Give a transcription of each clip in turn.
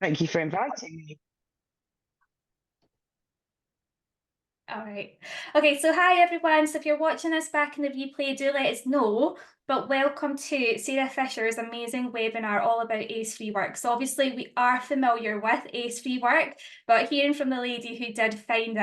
Thank you for inviting me. All right. Okay, so hi everyone. So if you're watching us back in the replay, do let us know. But welcome to Sarah Fisher's amazing webinar all about ACE Free Work. So obviously we are familiar with ACE Free Work, but hearing from the lady who did found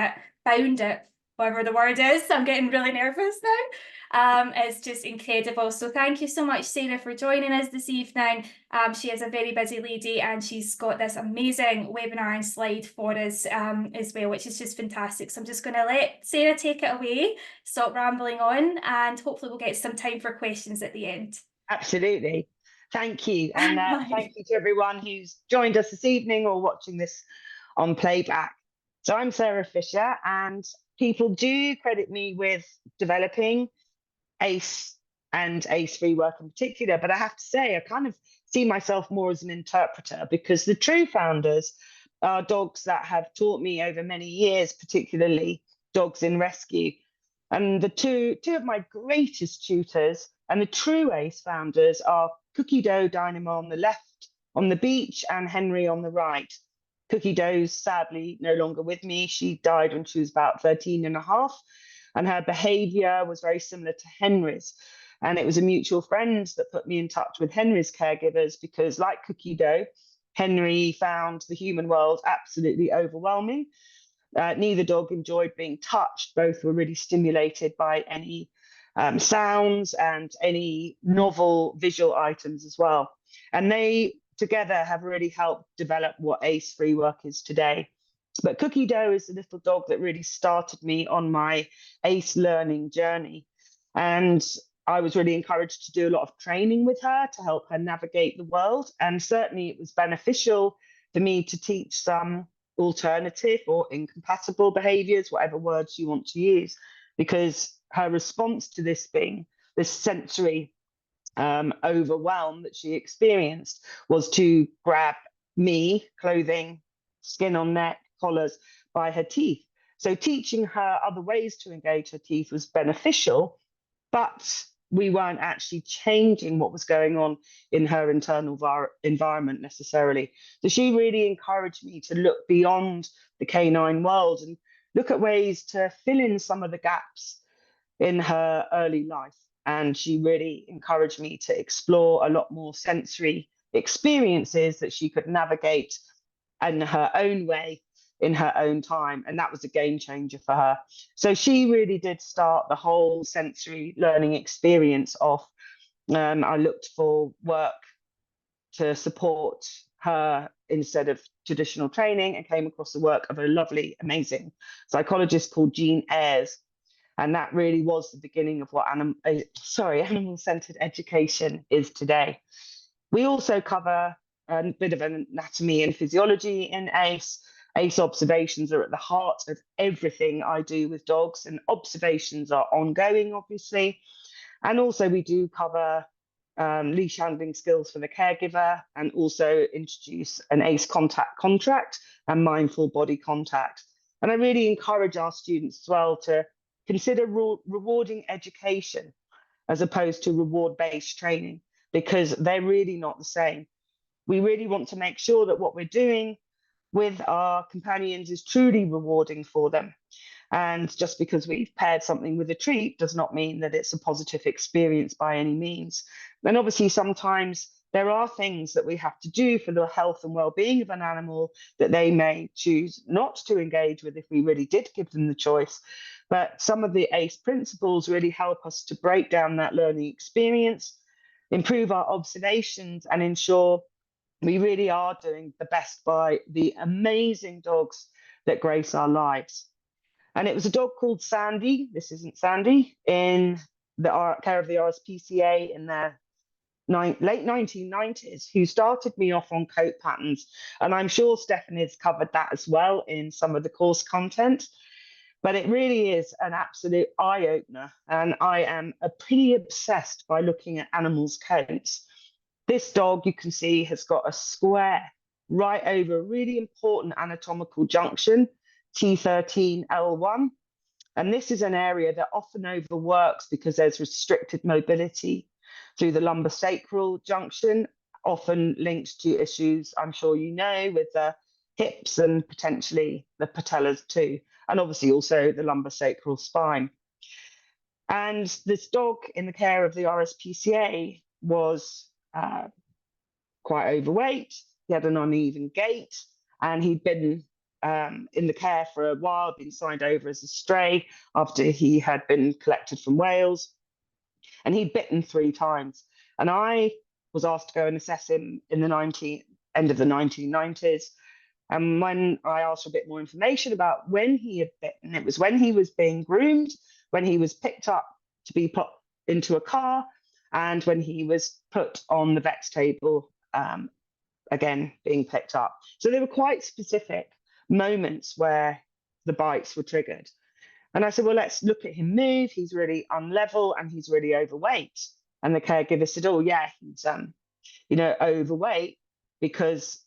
it, whatever the word is, I'm getting really nervous now. It's just incredible. So thank you so much, Sarah, for joining us this evening. She is a very busy lady and she's got this amazing webinar and slide for us as well, which is just fantastic. So I'm just going to let Sarah take it away, stop rambling on, and hopefully we'll get some time for questions at the end. Absolutely. Thank you. And thank you to everyone who's joined us this evening or watching this on playback. So I'm Sarah Fisher, and people do credit me with developing ACE and ACE free work in particular. But I have to say, I kind of see myself more as an interpreter because the true founders are dogs that have taught me over many years, particularly dogs in rescue. And the two of my greatest tutors and the true ACE founders are Cookie Dough Dynamo on the left on the beach and Henry on the right. Cookie Dough's sadly no longer with me. She died when she was about 13 and a half, and her behavior was very similar to Henry's. And it was a mutual friend that put me in touch with Henry's caregivers because, like Cookie Dough, Henry found the human world absolutely overwhelming. Neither dog enjoyed being touched. Both were really stimulated by any sounds and any novel visual items as well. And they together have really helped develop what ACE Free Work is today. But Cookie Dough is the little dog that really started me on my ACE learning journey. And I was really encouraged to do a lot of training with her to help her navigate the world. And certainly it was beneficial for me to teach some alternative or incompatible behaviors, whatever words you want to use, because her response to this sensory overwhelm that she experienced was to grab me, clothing, skin on neck, collars, by her teeth. So teaching her other ways to engage her teeth was beneficial, but we weren't actually changing what was going on in her internal environment necessarily. So she really encouraged me to look beyond the canine world and look at ways to fill in some of the gaps in her early life. And she really encouraged me to explore a lot more sensory experiences that she could navigate in her own way, in her own time. And that was a game changer for her. So she really did start the whole sensory learning experience off. I looked for work to support her instead of traditional training and came across the work of a lovely, amazing psychologist called Jean Ayres. And that really was the beginning of what animal-centered education is today. We also cover a bit of anatomy and physiology in ACE. ACE observations are at the heart of everything I do with dogs, and observations are ongoing, obviously. And also we do cover leash handling skills for the caregiver, and also introduce an ACE contact contract and mindful body contact. And I really encourage our students as well to consider rewarding education as opposed to reward-based training, because they're really not the same. We really want to make sure that what we're doing with our companions is truly rewarding for them. And just because we've paired something with a treat does not mean that it's a positive experience by any means. And obviously, sometimes there are things that we have to do for the health and well-being of an animal that they may choose not to engage with if we really did give them the choice. But some of the ACE principles really help us to break down that learning experience, improve our observations, and ensure we really are doing the best by the amazing dogs that grace our lives. And it was a dog called Sandy, this isn't Sandy, in the care of the RSPCA in the late 1990s, who started me off on coat patterns. And I'm sure Stephanie's covered that as well in some of the course content. But it really is an absolute eye opener. And I am pretty obsessed by looking at animals' coats. This dog, you can see, has got a square right over a really important anatomical junction, T13L1. And this is an area that often overworks because there's restricted mobility through the lumbosacral junction often linked to issues, I'm sure you know, with the hips and potentially the patellas too, and obviously also the lumbosacral spine. And this dog in the care of the RSPCA was quite overweight. He had an uneven gait, and he'd been in the care for a while, been signed over as a stray after he had been collected from Wales, and he'd bitten 3 times. And I was asked to go and assess him in the end of the 1990s. And when I asked for a bit more information about when he had bitten, it was when he was being groomed, when he was picked up to be put into a car, and when he was put on the vet's table, again, being picked up. So there were quite specific moments where the bites were triggered. And I said, well, let's look at him move. He's really unlevel and he's really overweight. And the caregiver said, oh, yeah, he's overweight because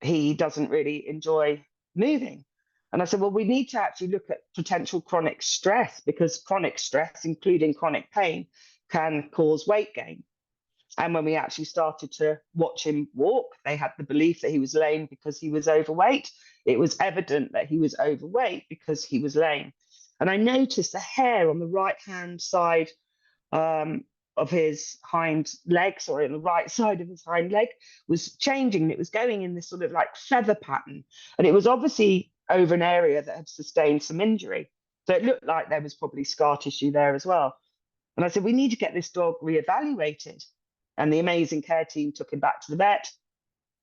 he doesn't really enjoy moving. And I said, well, we need to actually look at potential chronic stress, because chronic stress, including chronic pain, can cause weight gain. And when we actually started to watch him walk, they had the belief that he was lame because he was overweight. It was evident that he was overweight because he was lame. And I noticed the hair on the right-hand side of his hind leg, sorry, on the right side of his hind leg was changing. It was going in this sort of like feather pattern. And it was obviously over an area that had sustained some injury. So it looked like there was probably scar tissue there as well. And I said, we need to get this dog reevaluated. And the amazing care team took him back to the vet.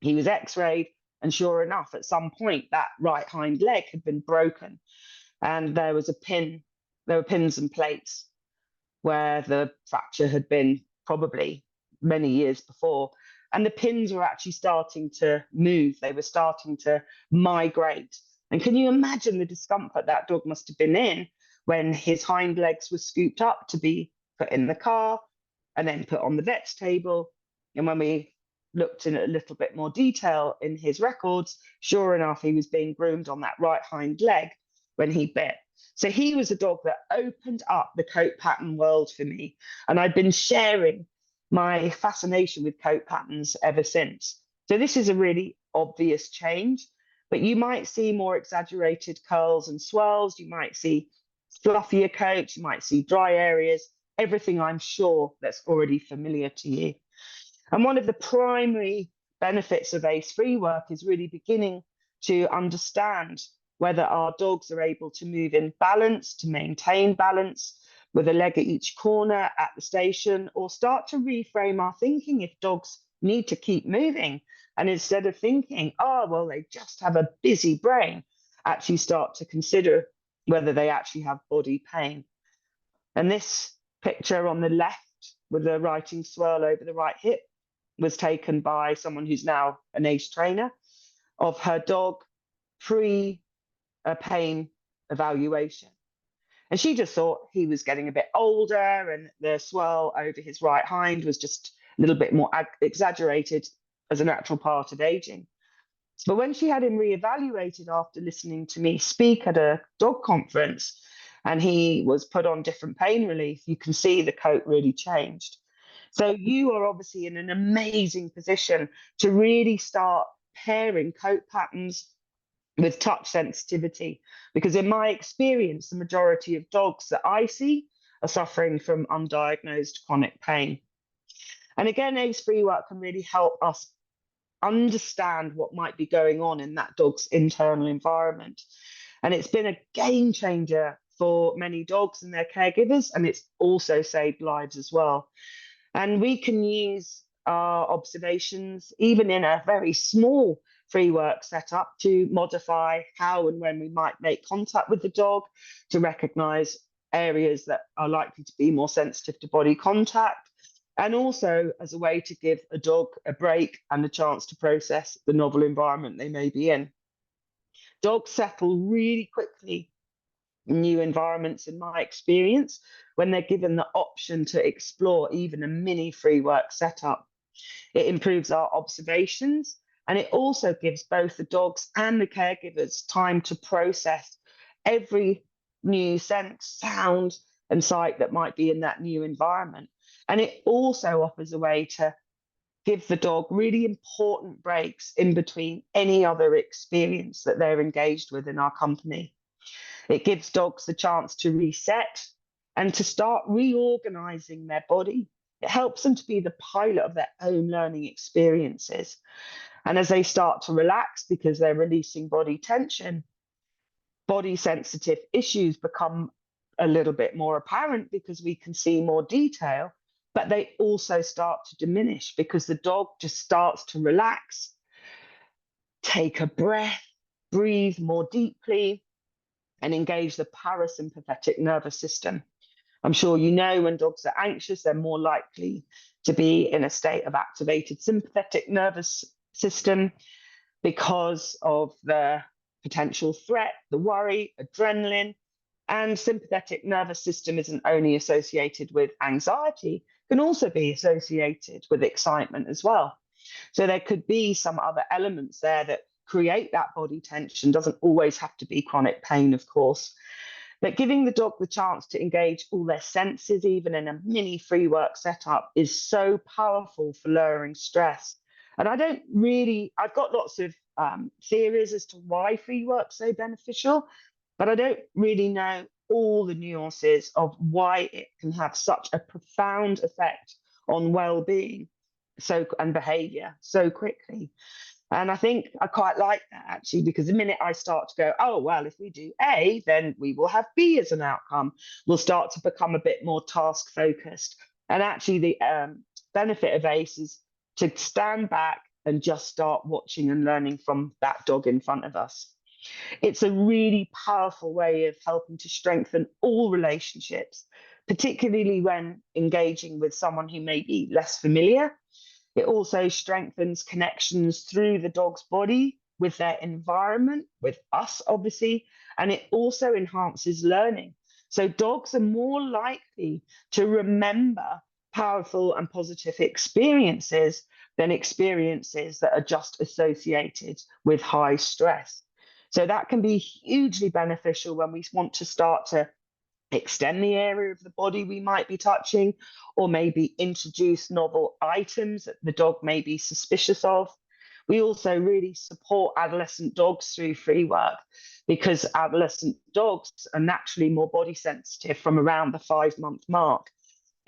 He was x-rayed, and sure enough, at some point, that right hind leg had been broken. And there was a pin, there were pins and plates where the fracture had been probably many years before. And the pins were actually starting to move. They were starting to migrate. And can you imagine the discomfort that dog must have been in when his hind legs were scooped up to be put in the car and then put on the vet's table? And when we looked in a little bit more detail in his records, sure enough, he was being groomed on that right hind leg when he bit. So he was a dog that opened up the coat pattern world for me. And I've been sharing my fascination with coat patterns ever since. So this is a really obvious change, but you might see more exaggerated curls and swirls. You might see fluffier coats. You might see dry areas, everything I'm sure that's already familiar to you. And one of the primary benefits of ACE Freework is really beginning to understand whether our dogs are able to move in balance, to maintain balance with a leg at each corner at the station, or start to reframe our thinking if dogs need to keep moving. And instead of thinking, oh, well, they just have a busy brain, actually start to consider whether they actually have body pain. And this picture on the left with the writing swirl over the right hip was taken by someone who's now an ACE trainer of her dog pre a pain evaluation. And she just thought he was getting a bit older and the swirl over his right hind was just a little bit more exaggerated as a natural part of aging. But when she had him reevaluated after listening to me speak at a dog conference and he was put on different pain relief, you can see the coat really changed. So you are obviously in an amazing position to really start pairing coat patterns with touch sensitivity, because in my experience, the majority of dogs that I see are suffering from undiagnosed chronic pain. And again, ACE Freework can really help us understand what might be going on in that dog's internal environment. And it's been a game changer for many dogs and their caregivers, and it's also saved lives as well. And we can use our observations, even in a very small Freework setup, to modify how and when we might make contact with the dog, to recognize areas that are likely to be more sensitive to body contact, and also as a way to give a dog a break and a chance to process the novel environment they may be in. Dogs settle really quickly in new environments, in my experience, when they're given the option to explore even a mini Freework setup. It improves our observations, and it also gives both the dogs and the caregivers time to process every new sense, sound, and sight that might be in that new environment. And it also offers a way to give the dog really important breaks in between any other experience that they're engaged with in our company. It gives dogs the chance to reset and to start reorganizing their body. It helps them to be the pilot of their own learning experiences. And as they start to relax because they're releasing body tension, body sensitive issues become a little bit more apparent because we can see more detail, but they also start to diminish because the dog just starts to relax, take a breath, breathe more deeply, and engage the parasympathetic nervous system. I'm sure you know when dogs are anxious, they're more likely to be in a state of activated sympathetic nervous system because of the potential threat, the worry, adrenaline. And sympathetic nervous system isn't only associated with anxiety, can also be associated with excitement as well. So there could be some other elements there that create that body tension. Doesn't always have to be chronic pain, of course. But giving the dog the chance to engage all their senses, even in a mini Freework setup, is so powerful for lowering stress. And I've got lots of theories as to why Freework's so beneficial, but I don't really know all the nuances of why it can have such a profound effect on well-being and behavior so quickly. And I think I quite like that actually, because the minute I start to go, oh, well, if we do A, then we will have B as an outcome, we'll start to become a bit more task focused. And actually the benefit of ACE is to stand back and just start watching and learning from that dog in front of us. It's a really powerful way of helping to strengthen all relationships, particularly when engaging with someone who may be less familiar. It also strengthens connections through the dog's body with their environment, with us, obviously, and it also enhances learning. So dogs are more likely to remember powerful and positive experiences than experiences that are just associated with high stress. So that can be hugely beneficial when we want to start to extend the area of the body we might be touching, or maybe introduce novel items that the dog may be suspicious of. We also really support adolescent dogs through Freework because adolescent dogs are naturally more body sensitive from around the 5-month mark.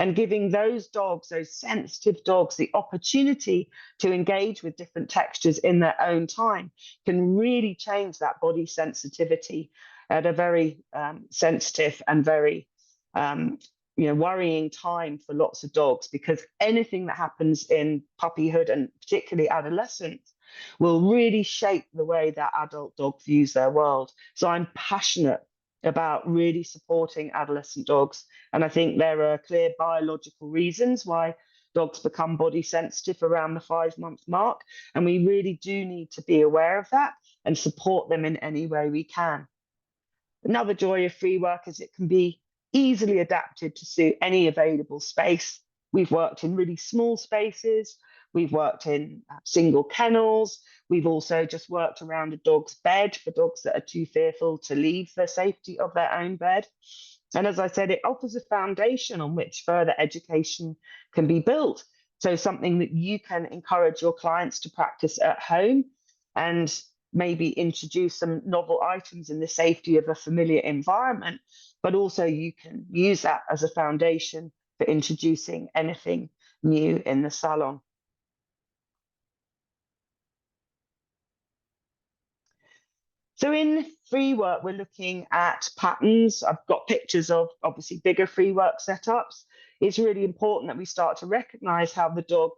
And giving those dogs, those sensitive dogs, the opportunity to engage with different textures in their own time can really change that body sensitivity at a very sensitive and very worrying time for lots of dogs, because anything that happens in puppyhood and particularly adolescence will really shape the way that adult dog views their world. So I'm passionate about really supporting adolescent dogs. And I think there are clear biological reasons why dogs become body sensitive around the 5-month mark. And we really do need to be aware of that and support them in any way we can. Another joy of Freework is it can be easily adapted to suit any available space. We've worked in really small spaces. We've worked in single kennels. We've also just worked around a dog's bed for dogs that are too fearful to leave the safety of their own bed. And as I said, it offers a foundation on which further education can be built. So something that you can encourage your clients to practice at home and maybe introduce some novel items in the safety of a familiar environment, but also you can use that as a foundation for introducing anything new in the salon. So in Freework, we're looking at patterns. I've got pictures of obviously bigger Freework setups. It's really important that we start to recognize how the dog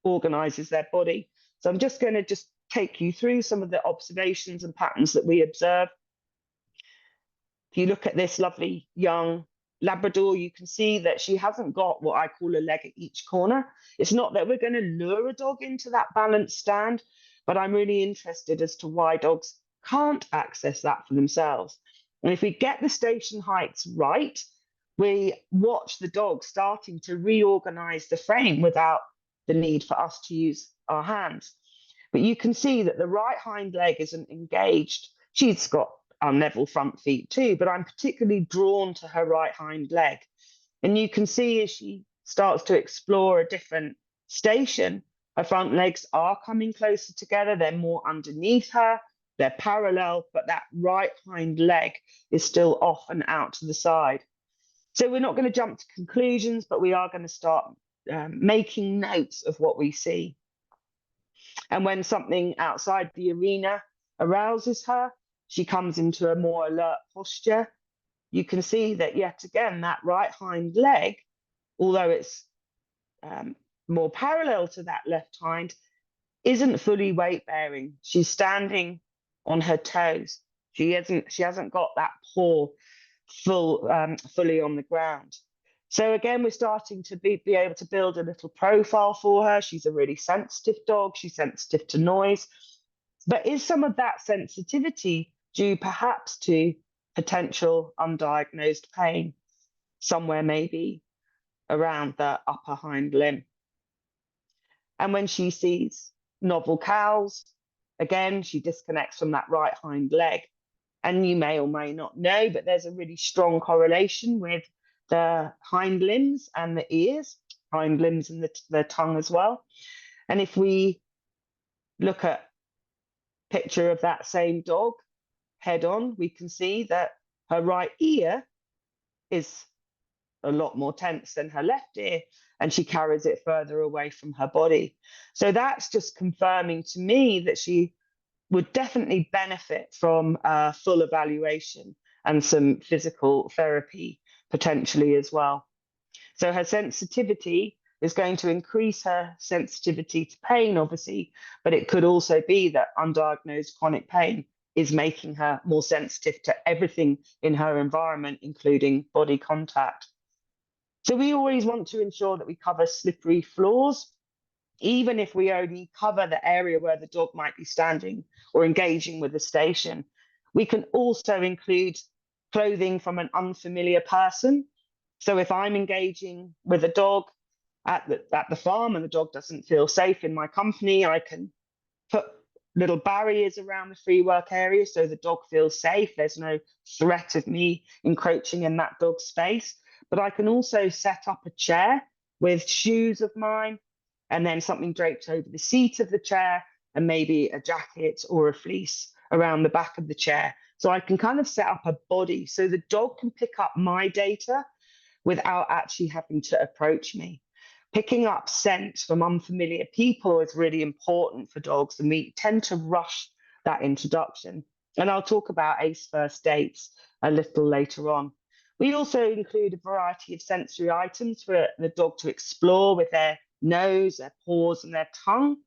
organizes their body. So I'm just going to take you through some of the observations and patterns that we observe. If you look at this lovely young Labrador, you can see that she hasn't got what I call a leg at each corner. It's not that we're going to lure a dog into that balanced stand, but I'm really interested as to why dogs can't access that for themselves. And if we get the station heights right, we watch the dog starting to reorganize the frame without the need for us to use our hands. But you can see that the right hind leg isn't engaged. She's got level front feet too, but I'm particularly drawn to her right hind leg. And you can see as she starts to explore a different station, Her front legs are coming closer together. They're more underneath her. They're parallel, but that right hind leg is still off and out to the side. So we're not going to jump to conclusions, but we are going to start making notes of what we see. And when something outside the arena arouses her, she comes into a more alert posture. You can see that yet again, that right hind leg, although it's more parallel to that left hind, isn't fully weight bearing. She's standing on her toes. She hasn't got that paw fully on the ground. So again, we're starting to be able to build a little profile for her. She's a really sensitive dog. She's sensitive to noise. But is some of that sensitivity due perhaps to potential undiagnosed pain somewhere maybe around the upper hind limb? And when she sees novel cows, again, she disconnects from that right hind leg. And you may or may not know, but there's a really strong correlation with the hind limbs and the ears, hind limbs and the tongue as well. And if we look at a picture of that same dog head on, we can see that her right ear is a lot more tense than her left ear, and she carries it further away from her body. So that's just confirming to me that she would definitely benefit from a full evaluation and some physical therapy potentially as well. So her sensitivity is going to increase her sensitivity to pain, obviously, but it could also be that undiagnosed chronic pain is making her more sensitive to everything in her environment, including body contact. So we always want to ensure that we cover slippery floors, even if we only cover the area where the dog might be standing or engaging with the station. We can also include clothing from an unfamiliar person. So if I'm engaging with a dog at the farm and the dog doesn't feel safe in my company, I can put little barriers around the free work area so the dog feels safe. There's no threat of me encroaching in that dog's space. But I can also set up a chair with shoes of mine, and then something draped over the seat of the chair, and maybe a jacket or a fleece around the back of the chair. So I can kind of set up a body so the dog can pick up my data without actually having to approach me. Picking up scent from unfamiliar people is really important for dogs, and we tend to rush that introduction. And I'll talk about ACE first dates a little later on. We also include a variety of sensory items for the dog to explore with their nose, their paws, and their tongue.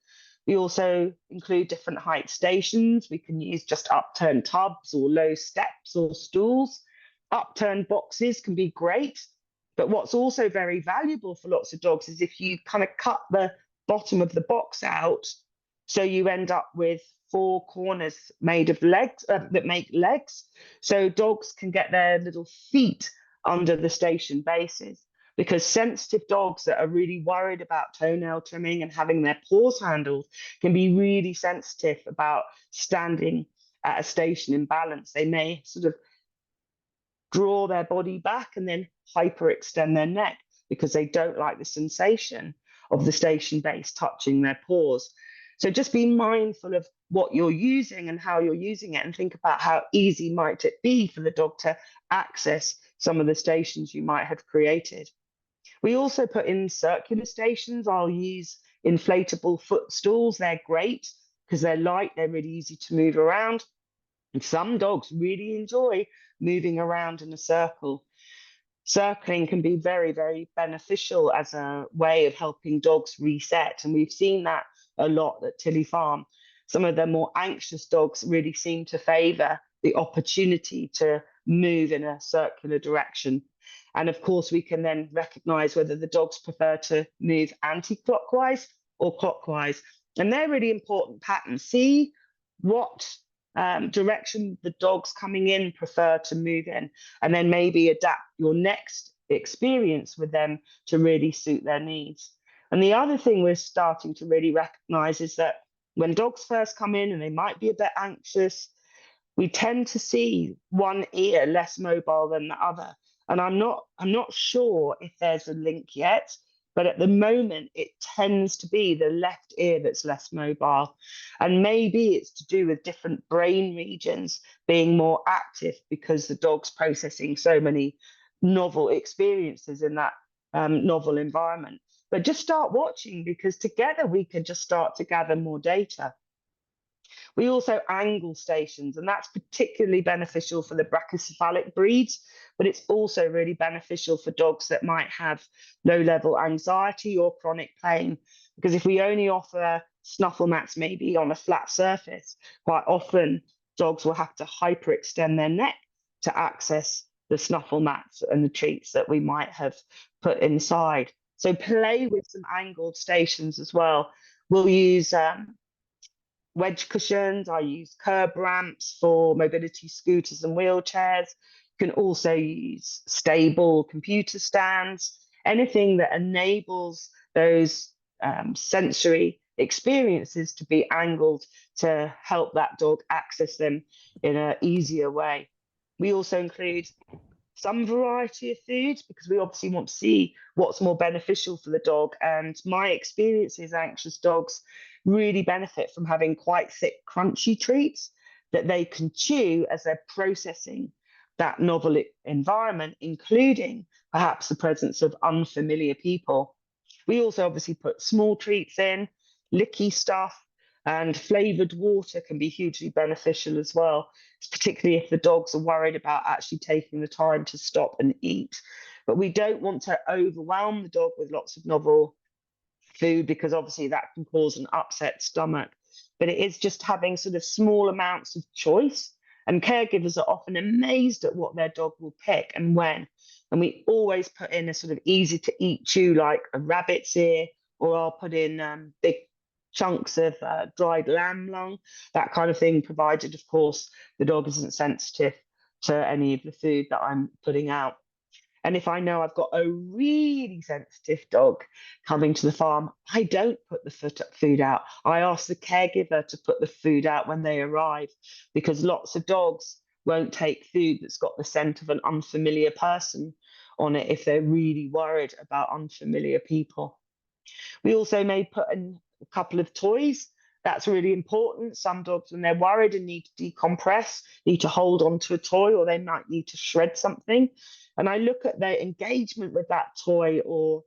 We also include different height stations. We can use just upturned tubs or low steps or stools. Upturned boxes can be great, but what's also very valuable for lots of dogs is if you kind of cut the bottom of the box out, so you end up with 4 corners made of legs that make legs, so dogs can get their little feet under the station bases. Because sensitive dogs that are really worried about toenail trimming and having their paws handled can be really sensitive about standing at a station in balance. They may sort of draw their body back and then hyperextend their neck because they don't like the sensation of the station base touching their paws. So just be mindful of what you're using and how you're using it, and think about how easy might it be for the dog to access some of the stations you might have created. We also put in circular stations. I'll use inflatable footstools. They're great because they're light, they're really easy to move around. And some dogs really enjoy moving around in a circle. Circling can be very, very beneficial as a way of helping dogs reset. And we've seen that a lot at Tilly Farm. Some of the more anxious dogs really seem to favour the opportunity to move in a circular direction. And of course, we can then recognise whether the dogs prefer to move anti-clockwise or clockwise. And they're really important patterns. See what direction the dogs coming in prefer to move in, and then maybe adapt your next experience with them to really suit their needs. And the other thing we're starting to really recognize is that when dogs first come in and they might be a bit anxious, we tend to see one ear less mobile than the other. And I'm not sure if there's a link yet, But at the moment, it tends to be the left ear that's less mobile. And maybe it's to do with different brain regions being more active because the dog's processing so many novel experiences in that novel environment. But just start watching, because together we can just start to gather more data. We also angle stations, and that's particularly beneficial for the brachycephalic breeds, but it's also really beneficial for dogs that might have low-level anxiety or chronic pain. Because if we only offer snuffle mats maybe on a flat surface, quite often dogs will have to hyperextend their neck to access the snuffle mats and the treats that we might have put inside. So play with some angled stations as well. We'll use wedge cushions. I use curb ramps for mobility scooters and wheelchairs. You can also use stable computer stands, anything that enables those sensory experiences to be angled to help that dog access them in an easier way. We also include some variety of foods because we obviously want to see what's more beneficial for the dog. And my experience is anxious dogs really benefit from having quite thick, crunchy treats that they can chew as they're processing that novel environment, including perhaps the presence of unfamiliar people. We also obviously put small treats in, licky stuff, and flavored water can be hugely beneficial as well, particularly if the dogs are worried about actually taking the time to stop and eat. But we don't want to overwhelm the dog with lots of novel food, because obviously that can cause an upset stomach. But it is just having sort of small amounts of choice. And caregivers are often amazed at what their dog will pick and when. And we always put in a sort of easy to eat chew, like a rabbit's ear, or I'll put in big chunks of dried lamb lung, that kind of thing, provided, of course, the dog isn't sensitive to any of the food that I'm putting out. And if I know I've got a really sensitive dog coming to the farm, I don't put the food out. I ask the caregiver to put the food out when they arrive, because lots of dogs won't take food that's got the scent of an unfamiliar person on it if they're really worried about unfamiliar people. We also may put in a couple of toys. That's really important. Some dogs, when they're worried and need to decompress, need to hold on to a toy, or they might need to shred something. And I look at their engagement with that toy or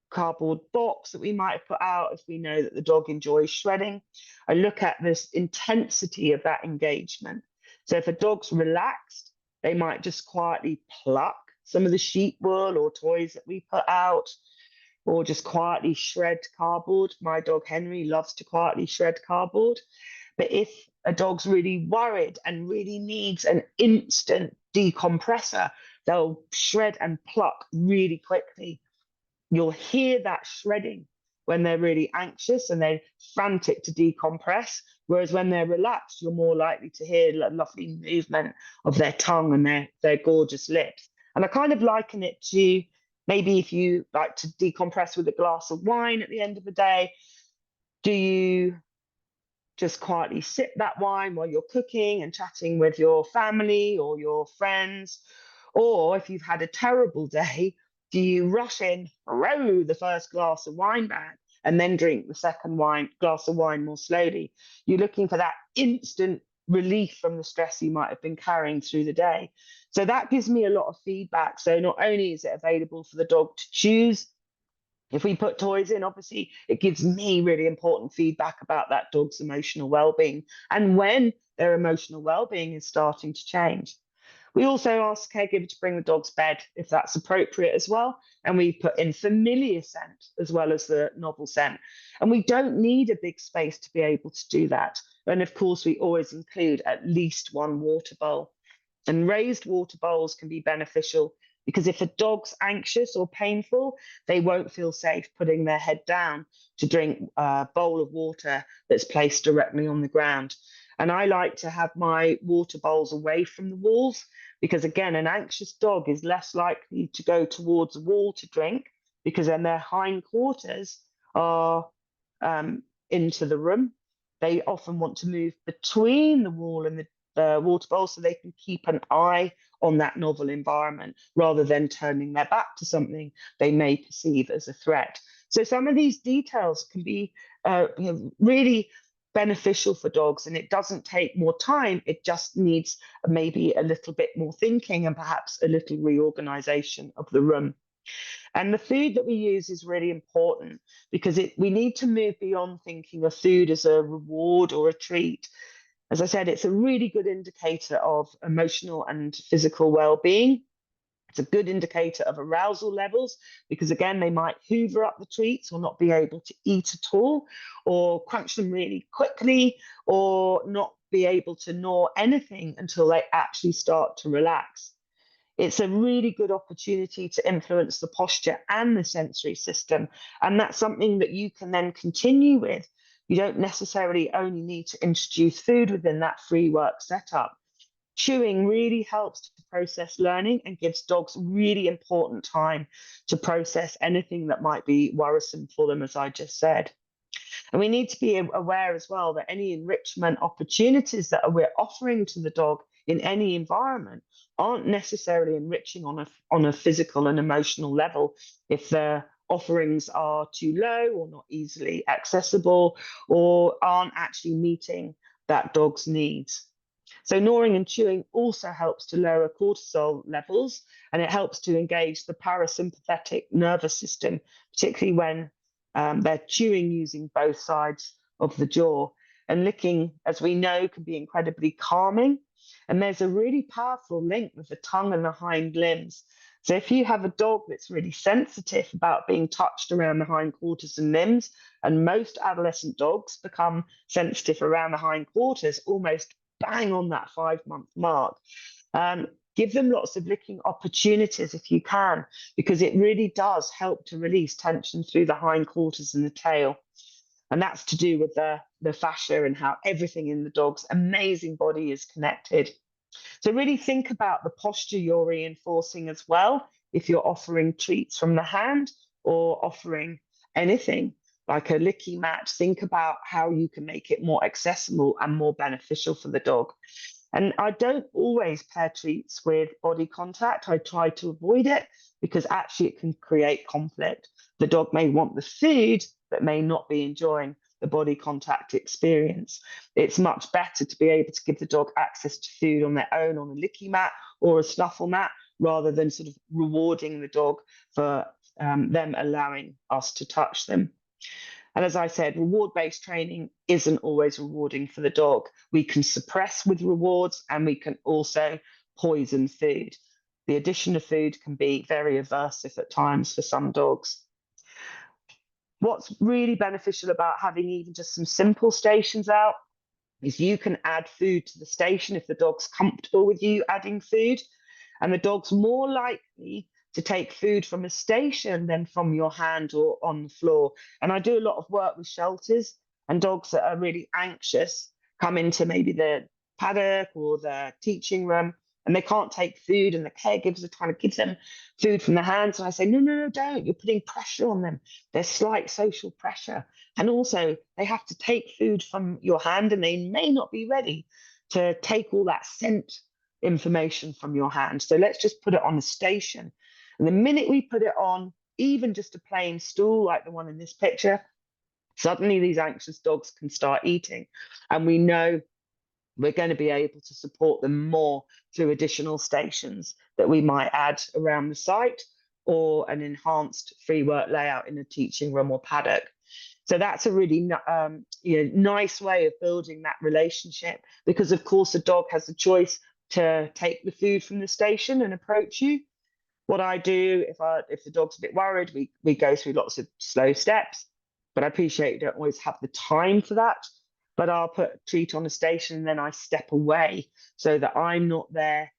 cardboard box that we might have put out if we know that the dog enjoys shredding. I look at this intensity of that engagement. So if a dog's relaxed, they might just quietly pluck some of the sheep wool or toys that we put out, or just quietly shred cardboard. My dog Henry loves to quietly shred cardboard. But if a dog's really worried and really needs an instant decompressor, they'll shred and pluck really quickly. You'll hear that shredding when they're really anxious and they're frantic to decompress. Whereas when they're relaxed, you're more likely to hear the lovely movement of their tongue and their gorgeous lips. And I kind of liken it to maybe if you like to decompress with a glass of wine at the end of the day, do you just quietly sip that wine while you're cooking and chatting with your family or your friends? Or if you've had a terrible day, do you rush in, throw the first glass of wine back, and then drink the second glass of wine more slowly? You're looking for that instant relief from the stress you might have been carrying through the day. So that gives me a lot of feedback. So not only is it available for the dog to choose, if we put toys in, obviously, it gives me really important feedback about that dog's emotional well-being and when their emotional well-being is starting to change. We also ask the caregiver to bring the dog's bed if that's appropriate as well. And we put in familiar scent as well as the novel scent. And we don't need a big space to be able to do that. And of course, we always include at least one water bowl. And raised water bowls can be beneficial because if a dog's anxious or painful, they won't feel safe putting their head down to drink a bowl of water that's placed directly on the ground. And I like to have my water bowls away from the walls because, again, an anxious dog is less likely to go towards a wall to drink because then their hindquarters are into the room. They often want to move between the wall and the water bowl so they can keep an eye on that novel environment rather than turning their back to something they may perceive as a threat. So some of these details can be really beneficial for dogs, and it doesn't take more time. It just needs maybe a little bit more thinking and perhaps a little reorganization of the room. And the food that we use is really important because we need to move beyond thinking of food as a reward or a treat. As I said, it's a really good indicator of emotional and physical well-being. It's a good indicator of arousal levels because, again, they might hoover up the treats or not be able to eat at all, or crunch them really quickly, or not be able to gnaw anything until they actually start to relax. It's a really good opportunity to influence the posture and the sensory system. And that's something that you can then continue with. You don't necessarily only need to introduce food within that free work setup. Chewing really helps to process learning and gives dogs really important time to process anything that might be worrisome for them, as I just said. And we need to be aware as well that any enrichment opportunities that we're offering to the dog in any environment aren't necessarily enriching on a physical and emotional level if the offerings are too low or not easily accessible or aren't actually meeting that dog's needs. So gnawing and chewing also helps to lower cortisol levels, and it helps to engage the parasympathetic nervous system, particularly when they're chewing using both sides of the jaw. And licking, as we know, can be incredibly calming. And there's a really powerful link with the tongue and the hind limbs. So if you have a dog that's really sensitive about being touched around the hindquarters and limbs, and most adolescent dogs become sensitive around the hindquarters almost bang on that 5-month mark. Give them lots of licking opportunities if you can, because it really does help to release tension through the hindquarters and the tail. And that's to do with the fascia and how everything in the dog's amazing body is connected. So really think about the posture you're reinforcing as well, if you're offering treats from the hand or offering anything like a licky mat. Think about how you can make it more accessible and more beneficial for the dog. And I don't always pair treats with body contact. I try to avoid it because actually it can create conflict. The dog may want the food, but may not be enjoying the body contact experience. It's much better to be able to give the dog access to food on their own on a licky mat or a snuffle mat, rather than sort of rewarding the dog for them allowing us to touch them. And as I said, reward-based training isn't always rewarding for the dog. We can suppress with rewards, and we can also poison food. The addition of food can be very aversive at times for some dogs. What's really beneficial about having even just some simple stations out is you can add food to the station if the dog's comfortable with you adding food, and the dog's more likely to take food from a station than from your hand or on the floor. And I do a lot of work with shelters, and dogs that are really anxious come into maybe the paddock or the teaching room, and they can't take food, and the caregivers are trying to give them food from the hands. And I say, no, don't. You're putting pressure on them. There's slight social pressure. And also, they have to take food from your hand, and they may not be ready to take all that scent information from your hand. So let's just put it on a station. And the minute we put it on, even just a plain stool like the one in this picture, suddenly these anxious dogs can start eating. And we know we're going to be able to support them more through additional stations that we might add around the site, or an enhanced free work layout in a teaching room or paddock. So that's a really nice way of building that relationship, because of course a dog has the choice to take the food from the station and approach you. What I do, if the dog's a bit worried, we go through lots of slow steps, but I appreciate you don't always have the time for that. But I'll put a treat on a station, and then I step away so that I'm not there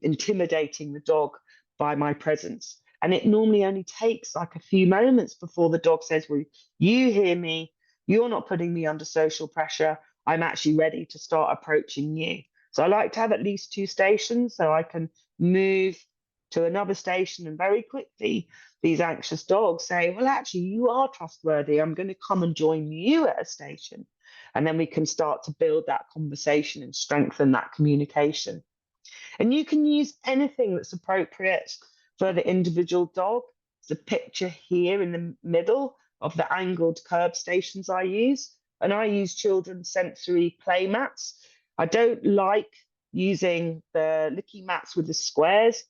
intimidating the dog by my presence. And it normally only takes like a few moments before the dog says, well, you hear me, you're not putting me under social pressure, I'm actually ready to start approaching you. So I like to have at least 2 stations so I can move to another station, and very quickly these anxious dogs say, well, actually, you are trustworthy, I'm going to come and join you at a station. And then we can start to build that conversation and strengthen that communication. And you can use anything that's appropriate for the individual dog. There's a picture here in the middle of the angled curb stations I use. And I use children's sensory play mats. I don't like using the licky mats with the squares,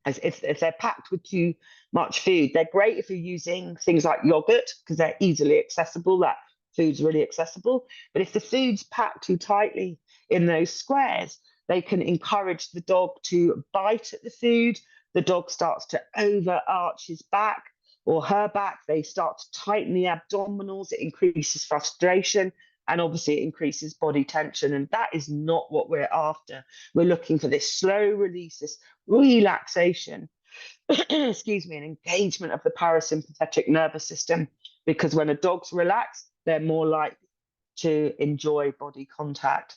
as if they're packed with too much food. They're great if you're using things like yogurt because they're easily accessible. That food's really accessible. But if the food's packed too tightly in those squares, they can encourage the dog to bite at the food. The dog starts to overarch his back or her back. They start to tighten the abdominals. It increases frustration. And obviously, it increases body tension. And that is not what we're after. We're looking for this slow release, this relaxation, excuse me, an engagement of the parasympathetic nervous system. Because when a dog's relaxed, they're more likely to enjoy body contact.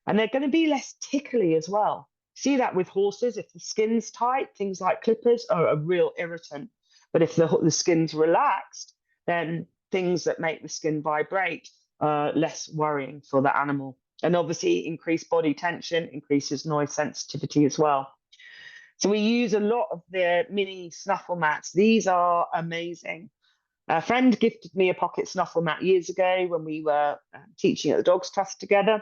And they're going to be less tickly as well. See that with horses, if the skin's tight, things like clippers are a real irritant. But if the skin's relaxed, then things that make the skin vibrate are less worrying for the animal. And obviously, increased body tension increases noise sensitivity as well. So we use a lot of the mini snuffle mats. These are amazing. A friend gifted me a pocket snuffle mat years ago when we were teaching at the Dogs Trust together.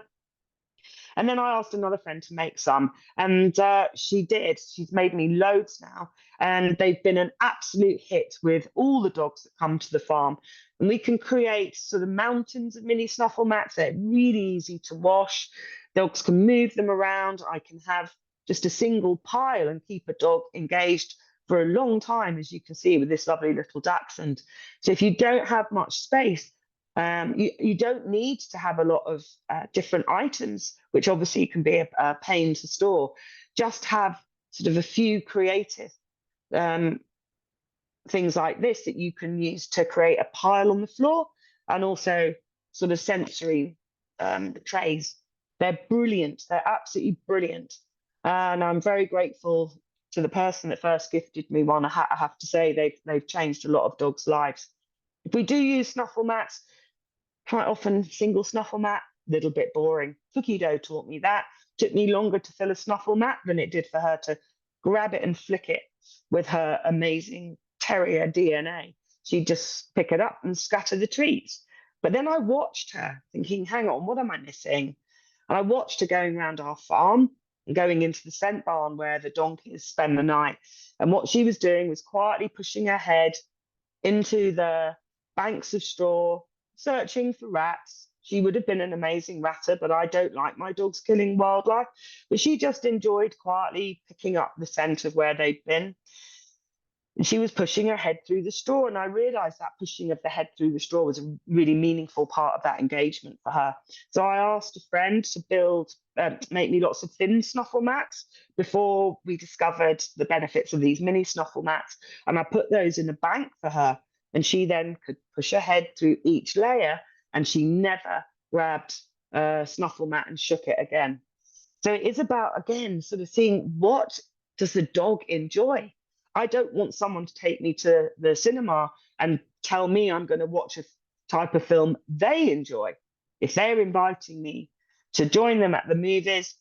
And then I asked another friend to make some, and she did. She's made me loads now, and they've been an absolute hit with all the dogs that come to the farm. And we can create sort of mountains of mini snuffle mats. They're really easy to wash. Dogs can move them around. I can have just a single pile and keep a dog engaged for a long time, as you can see with this lovely little dachshund. So if you don't have much space, you don't need to have a lot of different items, which obviously can be a pain to store. Just have sort of a few creative things like this that you can use to create a pile on the floor, and also sort of sensory trays. They're brilliant. They're absolutely brilliant. And I'm very grateful to the person that first gifted me one. I have to say they've changed a lot of dogs' lives. If we do use snuffle mats, quite often single snuffle mat, a little bit boring. Cookie dough taught me that. Took me longer to fill a snuffle mat than it did for her to grab it and flick it with her amazing terrier DNA. She'd just pick it up and scatter the treats. But then I watched her thinking, hang on, what am I missing? And I watched her going around our farm and going into the scent barn where the donkeys spend the night. And what she was doing was quietly pushing her head into the banks of straw, searching for rats. She would have been an amazing ratter, but I don't like my dogs killing wildlife. But she just enjoyed quietly picking up the scent of where they'd been. And she was pushing her head through the straw, and I realised that pushing of the head through the straw was a really meaningful part of that engagement for her. So I asked a friend to make me lots of thin snuffle mats before we discovered the benefits of these mini snuffle mats, and I put those in a bank for her, and she then could push her head through each layer, and she never grabbed a snuffle mat and shook it again. So it is about, again, sort of seeing what does the dog enjoy. I don't want someone to take me to the cinema and tell me I'm going to watch a type of film they enjoy. If they're inviting me to join them at the movies,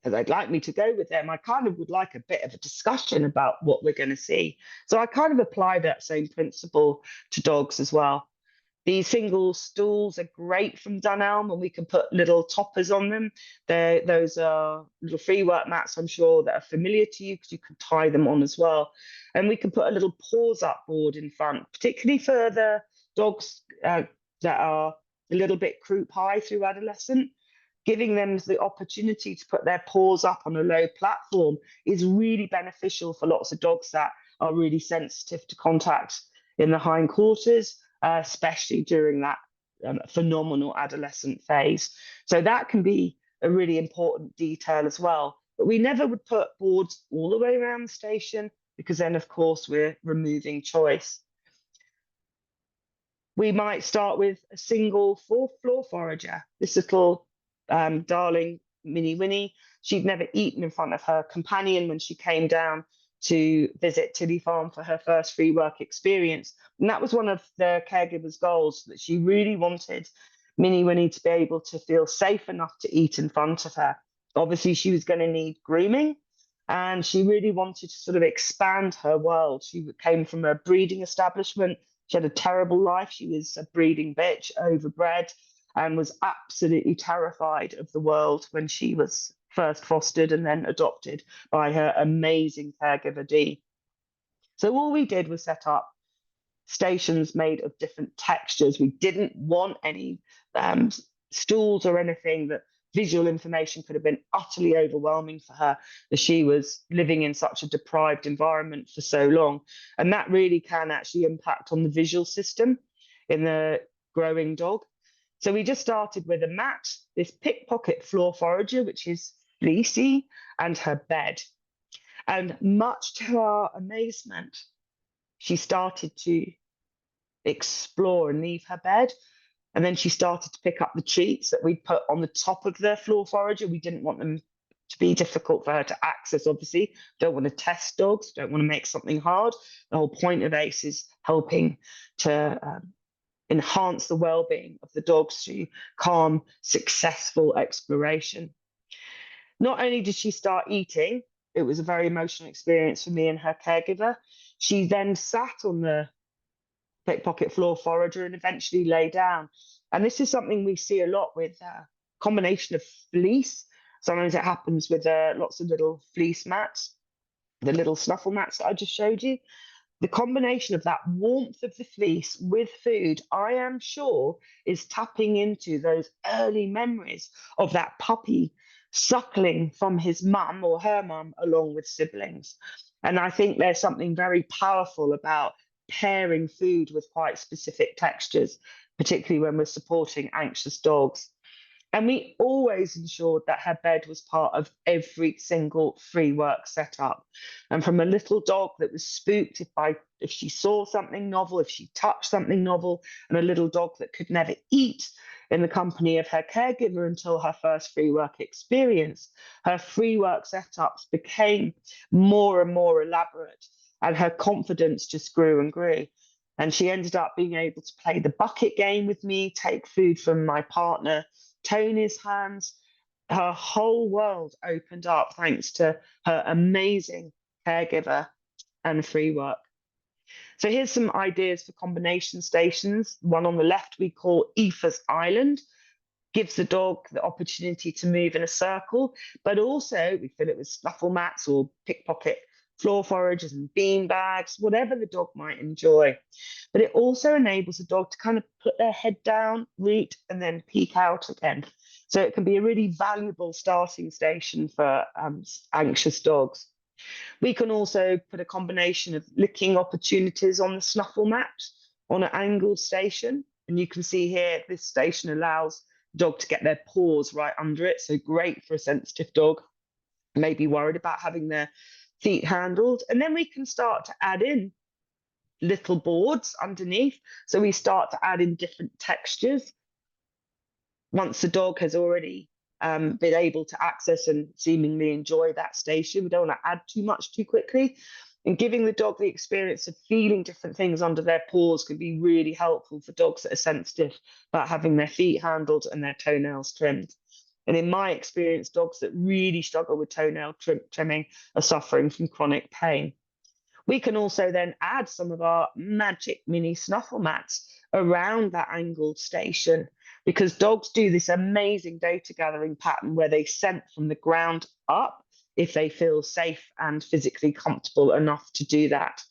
and they'd like me to go with them, I kind of would like a bit of a discussion about what we're going to see. So I kind of apply that same principle to dogs as well. These single stools are great from Dunelm, and we can put little toppers on them. Those are little Freework mats, I'm sure, that are familiar to you because you can tie them on as well. And we can put a little paws up board in front, particularly for the dogs that are a little bit croup high through adolescent. Giving them the opportunity to put their paws up on a low platform is really beneficial for lots of dogs that are really sensitive to contact in the hindquarters, especially during that phenomenal adolescent phase. So that can be a really important detail as well. But we never would put boards all the way around the station because then, of course, we're removing choice. We might start with a single floor forager. This little darling Mini Winnie, she'd never eaten in front of her companion when she came down to visit Tilly Farm for her first free work experience. And that was one of the caregiver's goals, that she really wanted Mini Winnie to be able to feel safe enough to eat in front of her. Obviously, she was going to need grooming, and she really wanted to sort of expand her world. She came from a breeding establishment. She had a terrible life. She was a breeding bitch, overbred, and was absolutely terrified of the world when she was first fostered and then adopted by her amazing caregiver, Dee. So all we did was set up stations made of different textures. We didn't want any um, stools or anything that visual information could have been utterly overwhelming for her, as she was living in such a deprived environment for so long. And that really can actually impact on the visual system in the growing dog. So we just started with a mat, this pickpocket floor forager, which is fleecy, and her bed. And much to our amazement, she started to explore and leave her bed. And then she started to pick up the treats that we'd put on the top of the floor forager. We didn't want them to be difficult for her to access, obviously. Don't want to test dogs, don't want to make something hard. The whole point of ACE is helping to enhance the well-being of the dogs through calm, successful exploration. Not only did she start eating, it was a very emotional experience for me and her caregiver. She then sat on the pickpocket floor forager and eventually lay down. And this is something we see a lot with a combination of fleece. Sometimes it happens with lots of little fleece mats, the little snuffle mats that I just showed you. The combination of that warmth of the fleece with food, I am sure, is tapping into those early memories of that puppy suckling from his mum or her mum along with siblings. And I think there's something very powerful about pairing food with quite specific textures, particularly when we're supporting anxious dogs. And we always ensured that her bed was part of every single Freework setup. And from a little dog that was spooked if she saw something novel, if she touched something novel, and a little dog that could never eat in the company of her caregiver until her first Freework experience, her Freework setups became more and more elaborate, and her confidence just grew and grew. And she ended up being able to play the bucket game with me, take food from my partner Tony's hands. Her whole world opened up thanks to her amazing caregiver and Freework. So here's some ideas for combination stations. One on the left we call Aoife's Island, gives the dog the opportunity to move in a circle, but also we fill it with snuffle mats or pickpocket floor foragers and bean bags, whatever the dog might enjoy. But it also enables the dog to kind of put their head down, root, and then peek out again. So it can be a really valuable starting station for anxious dogs. We can also put a combination of licking opportunities on the snuffle mat on an angled station. And you can see here, this station allows the dog to get their paws right under it. So great for a sensitive dog, maybe worried about having their feet handled. And then we can start to add in little boards underneath. So we start to add in different textures. Once the dog has already been able to access and seemingly enjoy that station, we don't want to add too much too quickly. And giving the dog the experience of feeling different things under their paws can be really helpful for dogs that are sensitive about having their feet handled and their toenails trimmed. And in my experience, dogs that really struggle with toenail trimming are suffering from chronic pain. We can also then add some of our magic mini snuffle mats around that angled station, because dogs do this amazing data gathering pattern where they scent from the ground up if they feel safe and physically comfortable enough to do that.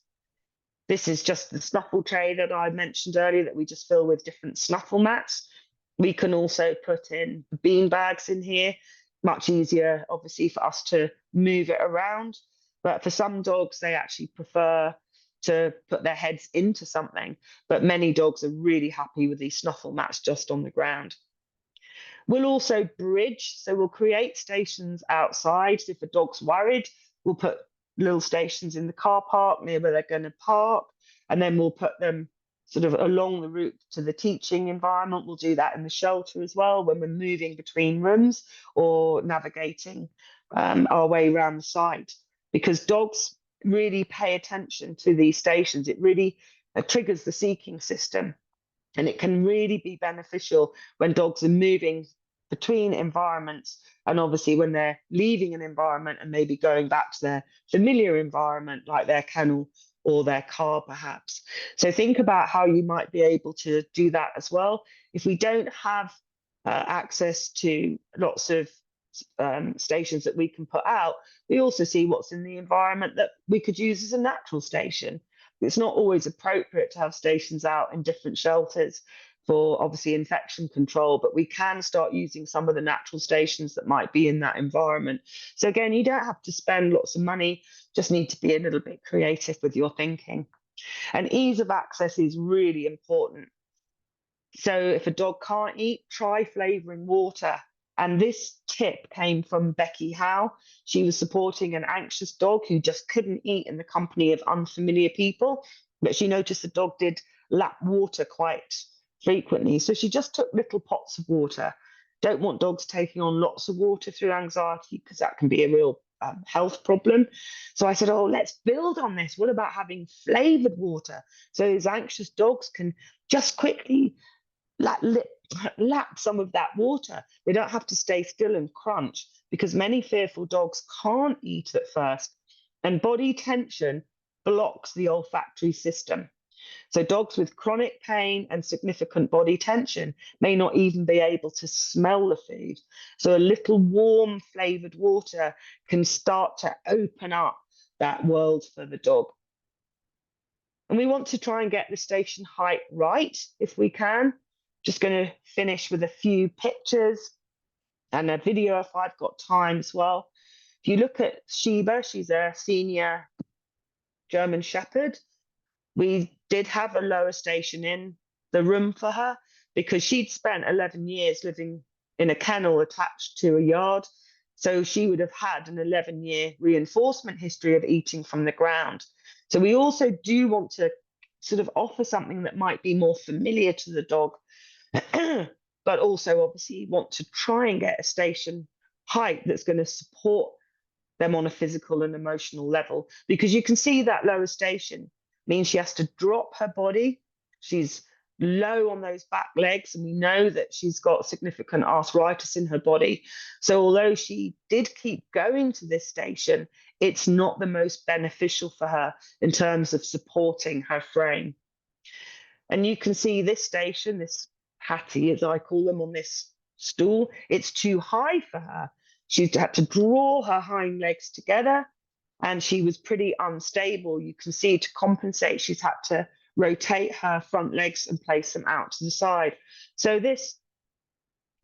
This is just the snuffle tray that I mentioned earlier that we just fill with different snuffle mats. We can also put in bean bags in here, much easier, obviously, for us to move it around. But for some dogs, they actually prefer to put their heads into something. But many dogs are really happy with these snuffle mats just on the ground. We'll also bridge, so we'll create stations outside. So if a dog's worried, we'll put little stations in the car park near where they're going to park, and then we'll put them sort of along the route to the teaching environment. We'll do that in the shelter as well when we're moving between rooms or navigating our way around the site, because dogs really pay attention to these stations. It really triggers the seeking system, and it can really be beneficial when dogs are moving between environments, and obviously when they're leaving an environment and maybe going back to their familiar environment, like their kennel or their car perhaps. So think about how you might be able to do that as well. If we don't have access to lots of stations that we can put out, we also see what's in the environment that we could use as a natural station. It's not always appropriate to have stations out in different shelters for obviously infection control, but we can start using some of the natural stations that might be in that environment. So again, you don't have to spend lots of money, just need to be a little bit creative with your thinking. And ease of access is really important. So if a dog can't eat, try flavoring water. And this tip came from Becky Howe. She was supporting an anxious dog who just couldn't eat in the company of unfamiliar people, but she noticed the dog did lap water quite frequently. So she just took little pots of water. Don't want dogs taking on lots of water through anxiety, because that can be a real health problem. So I said, oh, let's build on this. What about having flavored water? So these anxious dogs can just quickly lap some of that water. They don't have to stay still and crunch, because many fearful dogs can't eat at first, and body tension blocks the olfactory system. So dogs with chronic pain and significant body tension may not even be able to smell the food. So a little warm flavored water can start to open up that world for the dog. And we want to try and get the station height right if we can. Just going to finish with a few pictures and a video if I've got time as well. If you look at Sheba, she's a senior German Shepherd. We did have a lower station in the room for her because she'd spent 11 years living in a kennel attached to a yard. So she would have had an 11-year reinforcement history of eating from the ground. So we also do want to sort of offer something that might be more familiar to the dog, but also obviously want to try and get a station height that's going to support them on a physical and emotional level, because you can see that lower station means she has to drop her body. She's low on those back legs, and we know that she's got significant arthritis in her body. So although she did keep going to this station, it's not the most beneficial for her in terms of supporting her frame. And you can see this station, this Hattie, as I call them, on this stool, it's too high for her. She's had to draw her hind legs together, and she was pretty unstable. You can see to compensate, she's had to rotate her front legs and place them out to the side. So this,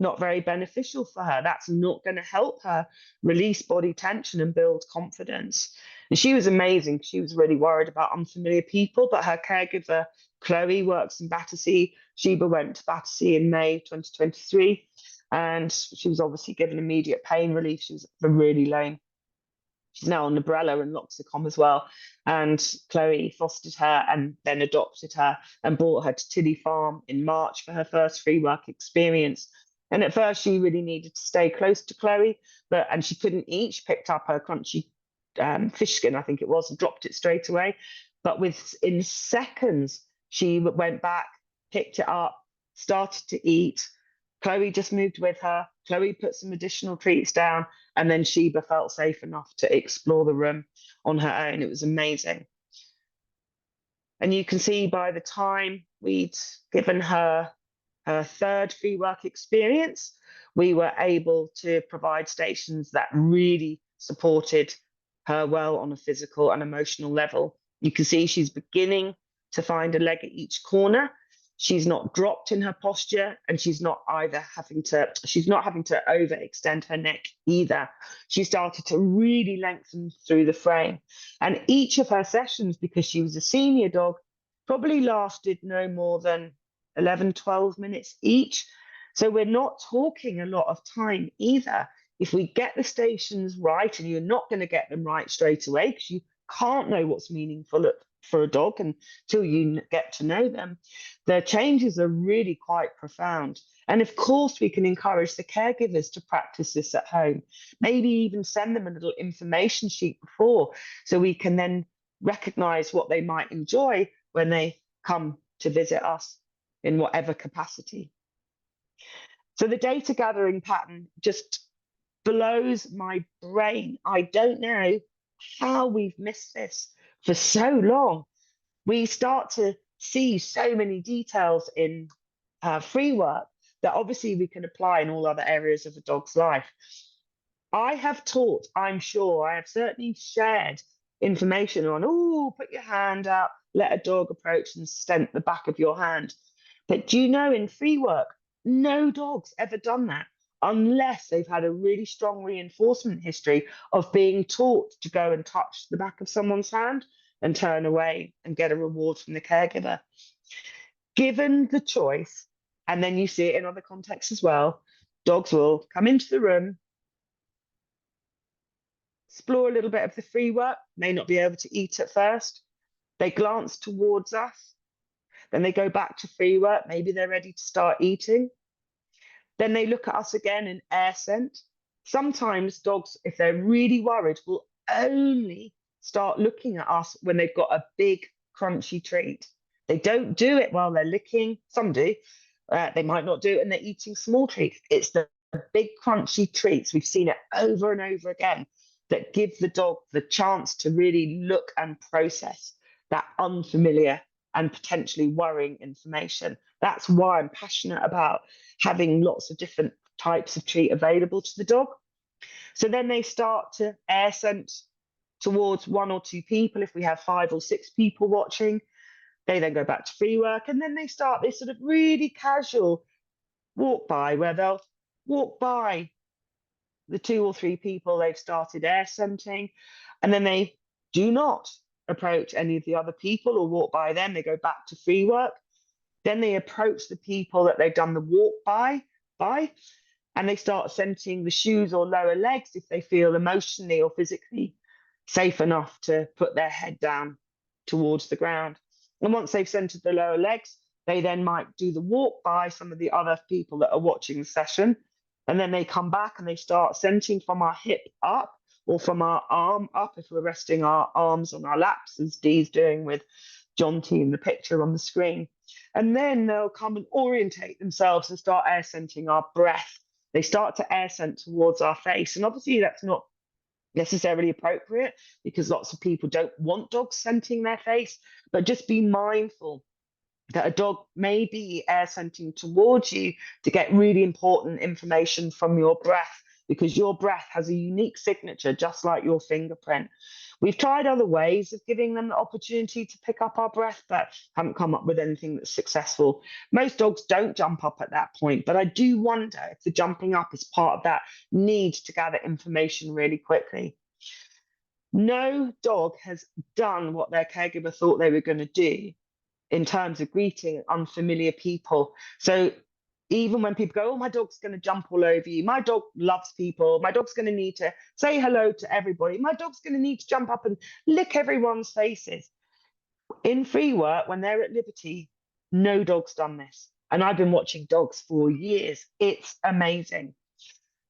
not very beneficial for her. That's not going to help her release body tension and build confidence. And she was amazing. She was really worried about unfamiliar people, but her caregiver, Chloe, works in Battersea. Sheba went to Battersea in May 2023, and she was obviously given immediate pain relief. She was really lame. She's now on Librela and Loxicom as well. And Chloe fostered her and then adopted her and brought her to Tilly Farm in March for her first Freework experience. And at first, she really needed to stay close to Chloe, and she couldn't eat. She picked up her crunchy fish skin, I think it was, and dropped it straight away. But within seconds, she went back, picked it up, started to eat. Chloe just moved with her. Chloe put some additional treats down, and then Sheba felt safe enough to explore the room on her own. It was amazing. And you can see by the time we'd given her her third Freework experience, we were able to provide stations that really supported her well on a physical and emotional level. You can see she's beginning to find a leg at each corner. She's not dropped in her posture, and she's not having to overextend her neck either. She started to really lengthen through the frame. And each of her sessions, because she was a senior dog, probably lasted no more than 11, 12 minutes each. So we're not talking a lot of time either. If we get the stations right, and you're not going to get them right straight away, because you can't know what's meaningful for a dog until you get to know them, the changes are really quite profound. And of course, we can encourage the caregivers to practice this at home, maybe even send them a little information sheet before, so we can then recognize what they might enjoy when they come to visit us in whatever capacity. So the data gathering pattern just blows my brain. I don't know how we've missed this for so long. We start to see so many details in Freework that obviously we can apply in all other areas of a dog's life. I have taught, I'm sure, I have certainly shared information on, oh, put your hand out, let a dog approach and scent the back of your hand. But do you know, in Freework, no dog's ever done that unless they've had a really strong reinforcement history of being taught to go and touch the back of someone's hand and turn away and get a reward from the caregiver. Given the choice, and then you see it in other contexts as well, dogs will come into the room, explore a little bit of the Freework, may not be able to eat at first. They glance towards us, then they go back to Freework, maybe they're ready to start eating. Then they look at us again in air scent. Sometimes dogs, if they're really worried, will only start looking at us when they've got a big crunchy treat. They don't do it while they're licking. Some do. They might not do it when they're eating small treats. It's the big crunchy treats. We've seen it over and over again that give the dog the chance to really look and process that unfamiliar and potentially worrying information. That's why I'm passionate about having lots of different types of treat available to the dog. So then they start to air scent towards 1 or 2 people. If we have 5 or 6 people watching, they then go back to Freework, and then they start this sort of really casual walk by where they'll walk by the 2 or 3 people they've started air scenting, and then they do not approach any of the other people or walk by them. They go back to Freework. Then they approach the people that they've done the walk by, and they start scenting the shoes or lower legs if they feel emotionally or physically safe enough to put their head down towards the ground. And once they've scented the lower legs, they then might do the walk by some of the other people that are watching the session. And then they come back and they start scenting from our hip up or from our arm up if we're resting our arms on our laps, as Dee's doing with Jonty in the picture on the screen. And then they'll come and orientate themselves and start air scenting our breath. They start to air scent towards our face. And obviously that's not necessarily appropriate because lots of people don't want dogs scenting their face, but just be mindful that a dog may be air scenting towards you to get really important information from your breath, because your breath has a unique signature, just like your fingerprint. We've tried other ways of giving them the opportunity to pick up our breath, but haven't come up with anything that's successful. Most dogs don't jump up at that point, but I do wonder if the jumping up is part of that need to gather information really quickly. No dog has done what their caregiver thought they were going to do in terms of greeting unfamiliar people. So even when people go, oh, my dog's going to jump all over you, my dog loves people, my dog's going to need to say hello to everybody, my dog's going to need to jump up and lick everyone's faces. In Freework, when they're at liberty, no dog's done this. And I've been watching dogs for years. It's amazing.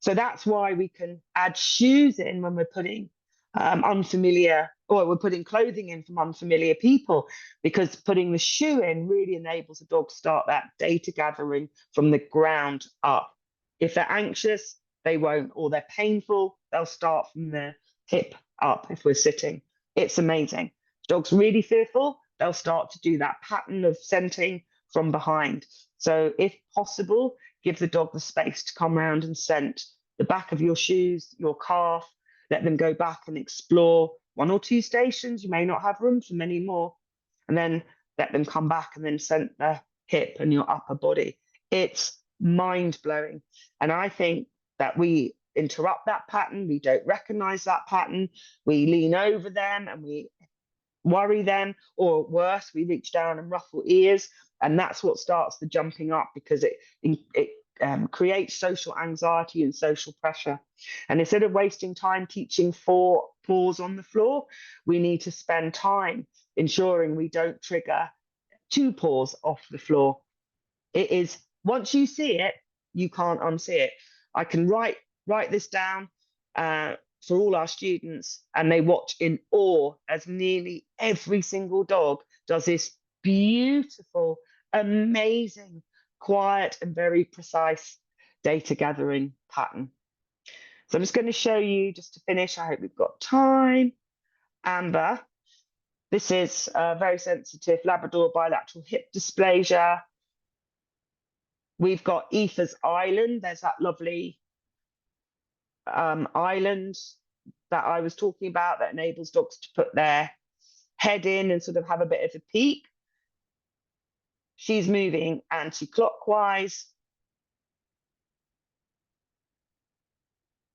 So that's why we can add shoes in when we're putting unfamiliar, or we're putting clothing in from unfamiliar people, because putting the shoe in really enables a dog to start that data gathering from the ground up. If they're anxious, they won't, or they're painful, they'll start from the hip up if we're sitting. It's amazing. Dog's really fearful, they'll start to do that pattern of scenting from behind. So if possible, give the dog the space to come round and scent the back of your shoes, your calf. Let them go back and explore 1 or 2 stations. You may not have room for many more. And then let them come back and then scent the hip and your upper body. It's mind-blowing. And I think that we interrupt that pattern. We don't recognize that pattern. We lean over them and we worry them, or worse, we reach down and ruffle ears. And that's what starts the jumping up, because it creates social anxiety and social pressure. And instead of wasting time teaching 4 paws on the floor, we need to spend time ensuring we don't trigger 2 paws off the floor. It is, once you see it, you can't unsee it. I can write this down for all our students, and they watch in awe as nearly every single dog does this beautiful, amazing, quiet and very precise data gathering pattern. So I'm just going to show you, just to finish, I hope we've got time. Amber, this is a very sensitive Labrador bilateral hip dysplasia. We've got Aoife's Island. There's that lovely island that I was talking about that enables dogs to put their head in and sort of have a bit of a peek. She's moving anti-clockwise.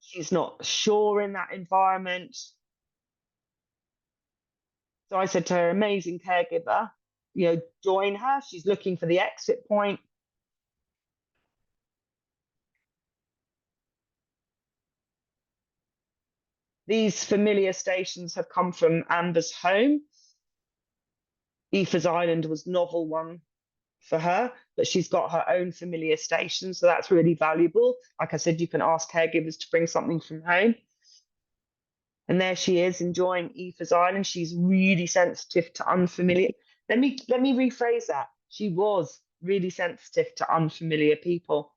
She's not sure in that environment. So I said to her, amazing caregiver, join her. She's looking for the exit point. These familiar stations have come from Amber's home. Aoife's Island was novel one for her, but she's got her own familiar station, so that's really valuable. Like I said, you can ask caregivers to bring something from home. And there she is enjoying Aoife's Island. She's really sensitive to unfamiliar. Let me rephrase that. She was really sensitive to unfamiliar people.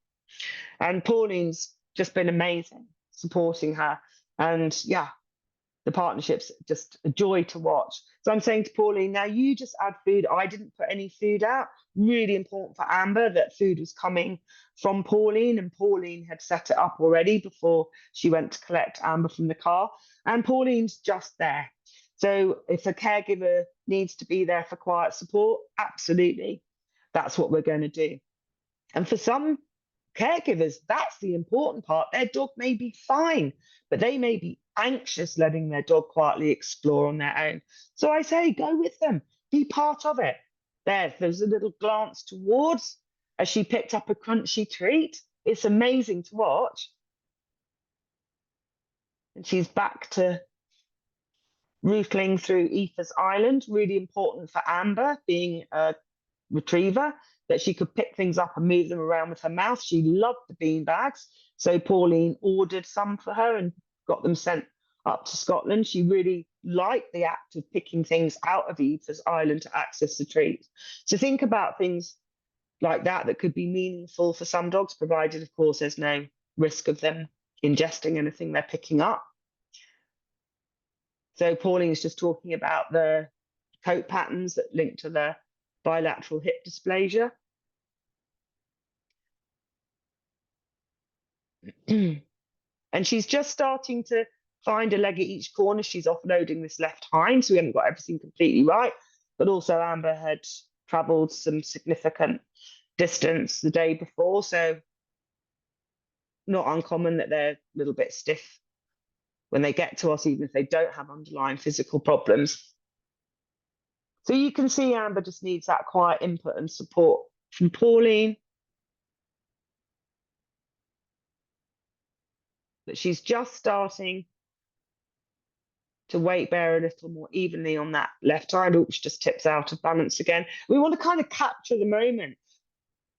And Pauline's just been amazing supporting her. And yeah, the partnership's just a joy to watch. So I'm saying to Pauline, now you just add food. I didn't put any food out. Really important for Amber that food was coming from Pauline, and Pauline had set it up already before she went to collect Amber from the car. And Pauline's just there. So if a caregiver needs to be there for quiet support, absolutely, that's what we're going to do. And for some caregivers, that's the important part. Their dog may be fine, but they may be anxious letting their dog quietly explore on their own. So I say, go with them, be part of it. There's a little glance towards as she picked up a crunchy treat. It's amazing to watch. And she's back to rootling through Aoife's Island. Really important for Amber, being a retriever, that she could pick things up and move them around with her mouth. She loved the bean bags, so Pauline ordered some for her and got them sent up to Scotland. She really liked the act of picking things out of Aoife's Island to access the treat. So think about things like that could be meaningful for some dogs, provided, of course, there's no risk of them ingesting anything they're picking up. So Pauline's just talking about the coat patterns that link to the bilateral hip dysplasia. And she's just starting to find a leg at each corner. She's offloading this left hind, so we haven't got everything completely right. But also Amber had travelled some significant distance the day before, so not uncommon that they're a little bit stiff when they get to us, even if they don't have underlying physical problems. So you can see Amber just needs that quiet input and support from Pauline. But she's just starting to weight bear a little more evenly on that left hind, which just tips out of balance again. We want to kind of capture the moment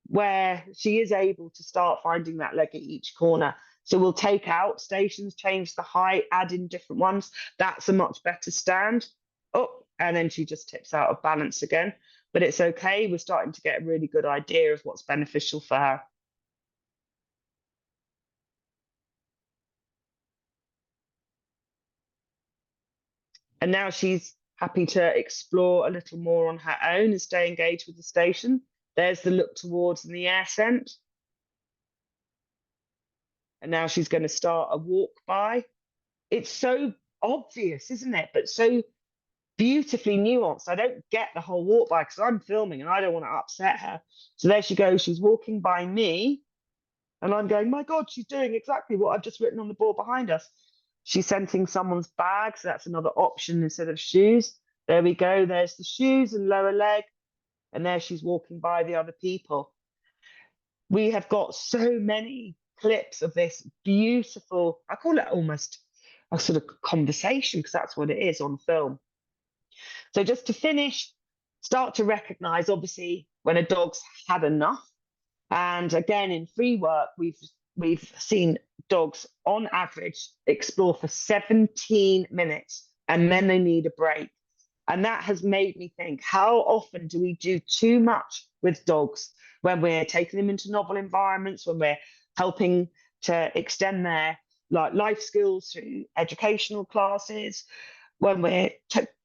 where she is able to start finding that leg at each corner. So we'll take out stations, change the height, add in different ones. That's a much better stand. Oh, and then she just tips out of balance again. But it's okay. We're starting to get a really good idea of what's beneficial for her. And now she's happy to explore a little more on her own and stay engaged with the station. There's the look towards and the air scent. And now she's going to start a walk by. It's so obvious, isn't it? But so beautifully nuanced. I don't get the whole walk by because I'm filming and I don't want to upset her. So there she goes. She's walking by me. And I'm going, my God, she's doing exactly what I've just written on the board behind us. She's scenting someone's bag, so that's another option instead of shoes. There we go. There's the shoes and lower leg. And there she's walking by the other people. We have got so many clips of this beautiful, I call it almost a sort of conversation, because that's what it is on film. So just to finish, start to recognize, obviously, when a dog's had enough. And again, in Freework, we've seen dogs on average explore for 17 minutes and then they need a break. And that has made me think, how often do we do too much with dogs when we're taking them into novel environments, when we're helping to extend their life skills through educational classes. When we're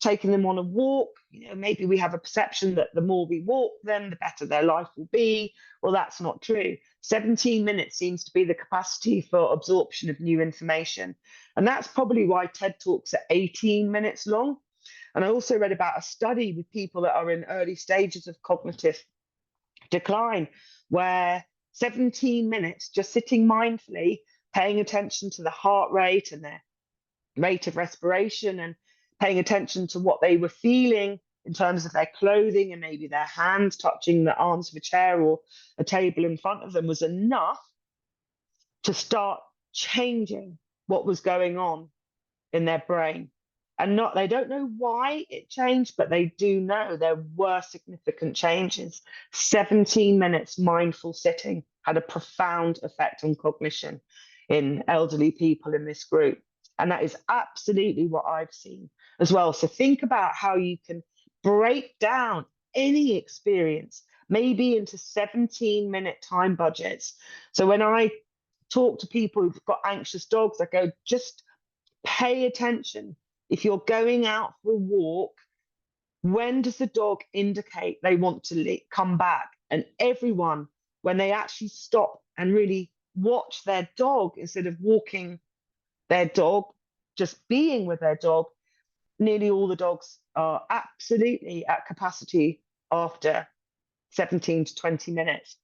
taking them on a walk, maybe we have a perception that the more we walk them, the better their life will be. Well, that's not true. 17 minutes seems to be the capacity for absorption of new information. And that's probably why TED Talks are 18 minutes long. And I also read about a study with people that are in early stages of cognitive decline, where 17 minutes just sitting mindfully, paying attention to the heart rate and their rate of respiration, and paying attention to what they were feeling in terms of their clothing and maybe their hands touching the arms of a chair or a table in front of them, was enough to start changing what was going on in their brain. And they don't know why it changed, but they do know there were significant changes. 17 minutes mindful sitting had a profound effect on cognition in elderly people in this group. And that is absolutely what I've seen as well. So think about how you can break down any experience, maybe into 17-minute time budgets. So when I talk to people who've got anxious dogs, I go, just pay attention. If you're going out for a walk, when does the dog indicate they want to come back? And everyone, when they actually stop and really watch their dog instead of walking their dog, just being with their dog, nearly all the dogs are absolutely at capacity after 17 to 20 minutes.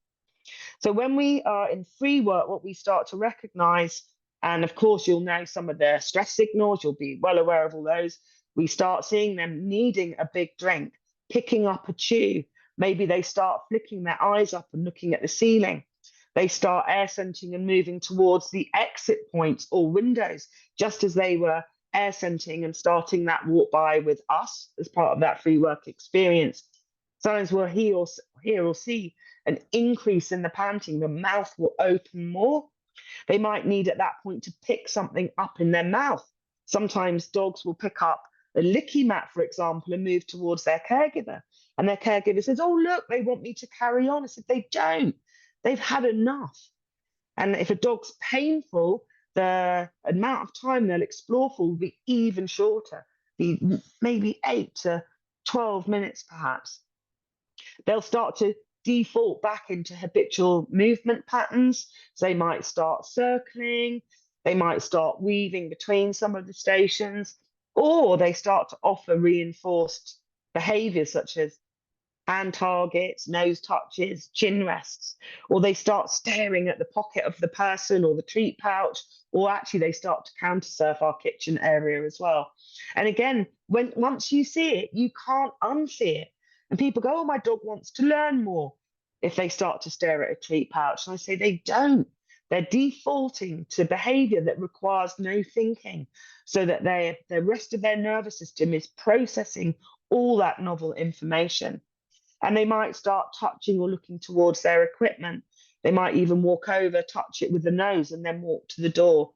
So when we are in Freework, what we start to recognize, and of course you'll know some of the stress signals, you'll be well aware of all those, we start seeing them needing a big drink, picking up a chew. Maybe they start flicking their eyes up and looking at the ceiling. They start air scenting and moving towards the exit points or windows, just as they were air scenting and starting that walk by with us as part of that Freework experience. Sometimes we'll hear or see an increase in the panting. The mouth will open more. They might need at that point to pick something up in their mouth. Sometimes dogs will pick up a licky mat, for example, and move towards their caregiver. And their caregiver says, oh, look, they want me to carry on. I said, they don't. They've had enough. And if a dog's painful, the amount of time they'll explore for will be even shorter, be maybe 8 to 12 minutes, perhaps. They'll start to default back into habitual movement patterns. So they might start circling, they might start weaving between some of the stations, or they start to offer reinforced behaviors such as hand targets, nose touches, chin rests, or they start staring at the pocket of the person or the treat pouch, or actually they start to counter surf our kitchen area as well. And again, once you see it, you can't unsee it. And people go, oh, my dog wants to learn more if they start to stare at a treat pouch. And I say they don't. They're defaulting to behavior that requires no thinking, so that the rest of their nervous system is processing all that novel information. And they might start touching or looking towards their equipment. They might even walk over, touch it with the nose, and then walk to the door.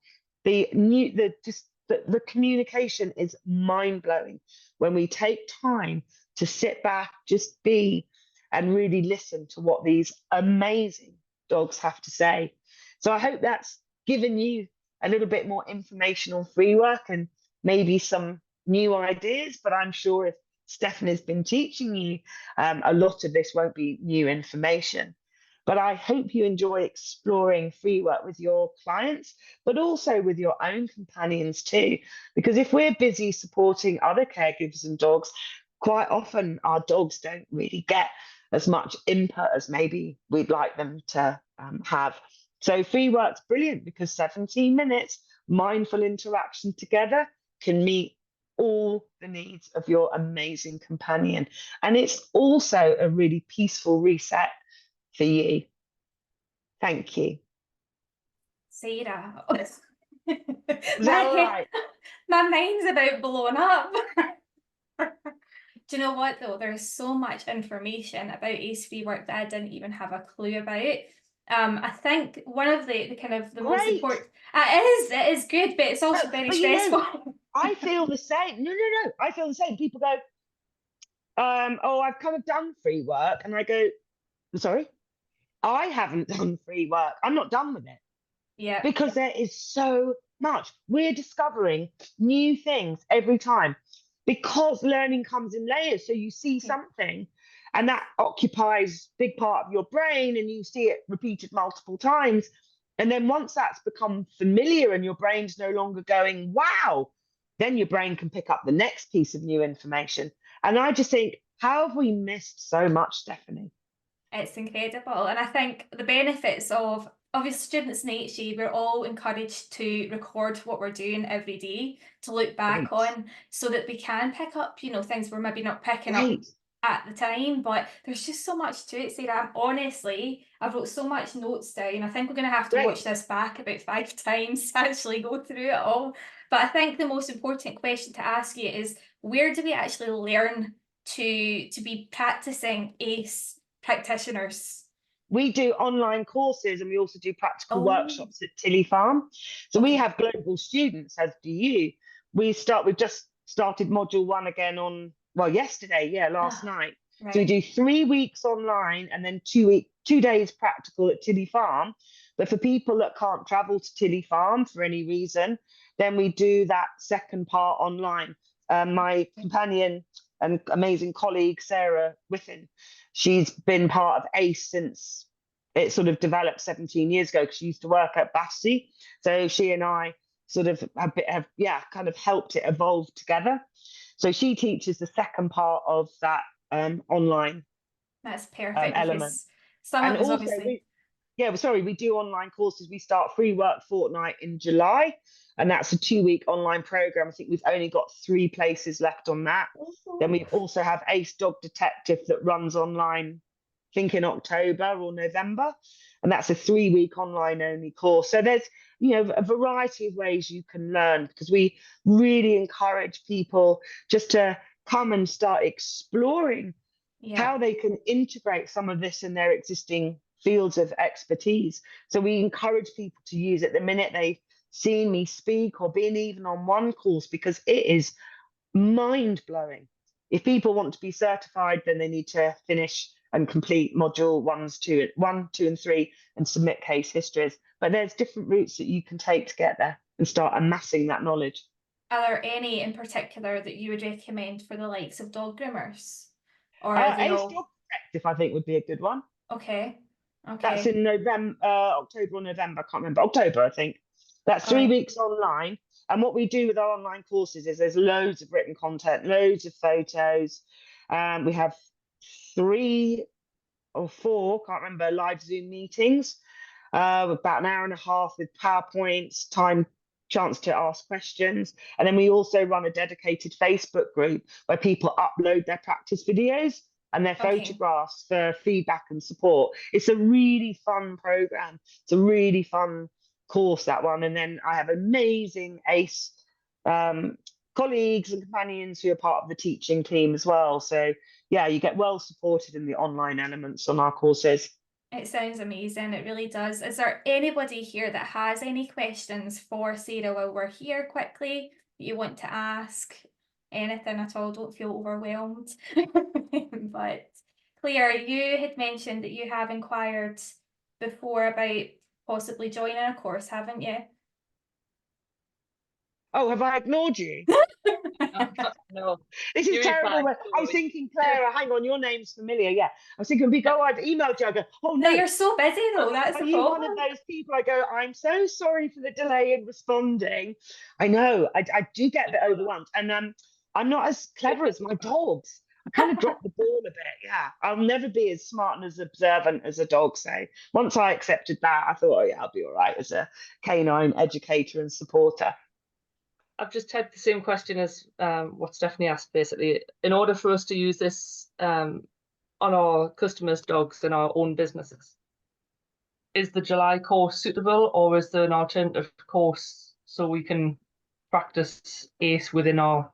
The communication is mind-blowing when we take time to sit back, just be, and really listen to what these amazing dogs have to say. So I hope that's given you a little bit more information on Freework and maybe some new ideas, but I'm sure if Stephanie's been teaching you, a lot of this won't be new information. But I hope you enjoy exploring Freework with your clients, but also with your own companions too. Because if we're busy supporting other caregivers and dogs, quite often our dogs don't really get as much input as maybe we'd like them to have. So Freework's brilliant because 17 minutes, mindful interaction together can meet all the needs of your amazing companion. And it's also a really peaceful reset for you. Thank you. Sarah. Is that all right? My mind's about blown up. Do you know what though? There's so much information about ACE Freework that I didn't even have a clue about. I think one of the kind of the most important it is good, but it's also very stressful. I feel the same. No. I feel the same. People go, oh, I've kind of done Freework, and I go, sorry. I haven't done free work. I'm not done with it Yeah. because there is so much. We're discovering new things every time because learning comes in layers. So you see something and that occupies a big part of your brain and you see it repeated multiple times. And then once that's become familiar and your brain's no longer going, wow, then your brain can pick up the next piece of new information. And I just think, how have we missed so much, Stephanie? It's incredible. And I think the benefits of obviously students in HE, we're all encouraged to record what we're doing every day to look back Great, on so that we can pick up, things we're maybe not picking up great. at the time. But there's just so much to it, Sarah. Honestly, I've wrote so much notes down. I think we're going to have to watch Great. this back about 5 times to actually go through it all. But I think the most important question to ask you is, where do we actually learn to be practicing ACE practitioners? We do online courses and we also do practical Oh, workshops at Tilly Farm. So we okay. have global students, as do you. We've just started module one again on, well, yesterday, yeah, last Ah, night. So we right. do 3 weeks online and then 2 days practical at Tilly Farm. But for people that can't travel to Tilly Farm for any reason, then we do that second part online. My companion and amazing colleague, Sarah Whiffen, she's been part of ACE since it sort of developed 17 years ago because she used to work at Battersea. So she and I sort of kind of helped it evolve together. So she teaches the second part of that online That's perfect element. because some And of us also, obviously. we do online courses. We start Freework Fortnight in July, and that's a 2 week online program. I think we've only got 3 places left on that. Then we also have Ace Dog Detective that runs online, I think in October or November, and that's a 3 week online only course. So there's a variety of ways you can learn because we really encourage people just to come and start exploring Yeah. how they can integrate some of this in their existing fields of expertise. So we encourage people to use it the minute they've seen me speak or been even on one course because it is mind blowing. If people want to be certified, then they need to finish and complete module 1, 2, and 3 and submit case histories. But there's different routes that you can take to get there and start amassing that knowledge. Are there any in particular that you would recommend for the likes of dog groomers? Or are they Ace all Job Detective, I think, would be a good one. okay? That's Okay. in November, October or November. I can't remember. October, I think. That's All three right. weeks online. And what we do with our online courses is there's loads of written content, loads of photos. We have 3 or 4, can't remember, live Zoom meetings with about an hour and a half with PowerPoints, chance to ask questions. And then we also run a dedicated Facebook group where people upload their practice videos and their Okay. photographs for feedback and support. It's a really fun program. It's a really fun course, that one. And then I have amazing ACE colleagues and companions who are part of the teaching team as well. So yeah, you get well supported in the online elements on our courses. It sounds amazing. It really does. Is there anybody here that has any questions for Sarah while we're here quickly that you want to ask? Anything at all? Don't feel overwhelmed. But Claire, you had mentioned that you have inquired before about possibly joining a course, haven't you? Oh, have I ignored you? No, This is you're terrible. fine. Don't I was worry. thinking, Clara, hang on, your name's familiar. Yeah. I was thinking, we go, I've emailed you. I go, oh No, no. you're so busy though. That's Are the you one problem. of those people? I go, I'm so sorry for the delay in responding. I know, I do get a bit overwhelmed. And I'm not as clever as my dogs. I kind of dropped the ball a bit. Yeah. I'll never be as smart and as observant as a dog. So once I accepted that, I thought, oh yeah, I'll be all right as a canine educator and supporter. I've just had the same question as what Stephanie asked, basically. In order for us to use this on our customers' dogs and our own businesses, is the July course suitable or is there an alternative course so we can practice ACE within our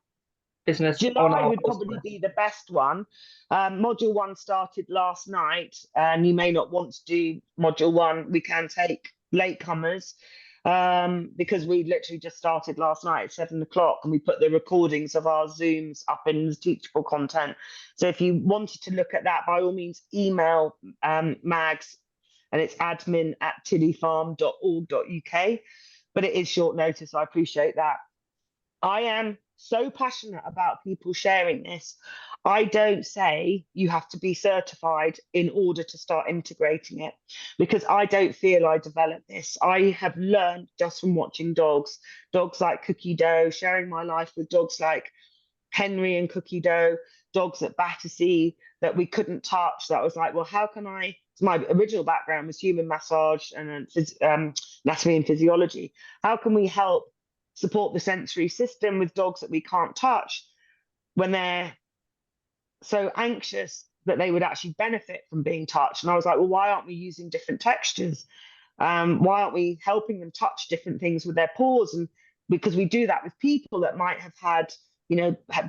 business on July our would probably customers? be the best one. Module 1 started last night, and you may not want to do module 1. We can take latecomers because we literally just started last night at 7 o'clock, and we put the recordings of our Zooms up in the teachable content. So if you wanted to look at that, by all means, email Mags and it's admin@tillyfarm.org.uk. But it is short notice. I appreciate that. I am so passionate about people sharing this. I don't say you have to be certified in order to start integrating it, because I don't feel I developed this. I have learned just from watching dogs like Cookie Dough, sharing my life with dogs like Henry and Cookie Dough, dogs at Battersea that we couldn't touch. That was like, well, how can I? My original background was human massage and anatomy and physiology. How can we help support the sensory system with dogs that we can't touch when they're so anxious that they would actually benefit from being touched? And I was like, well, why aren't we using different textures? Why aren't we helping them touch different things with their paws? And because we do that with people that might have had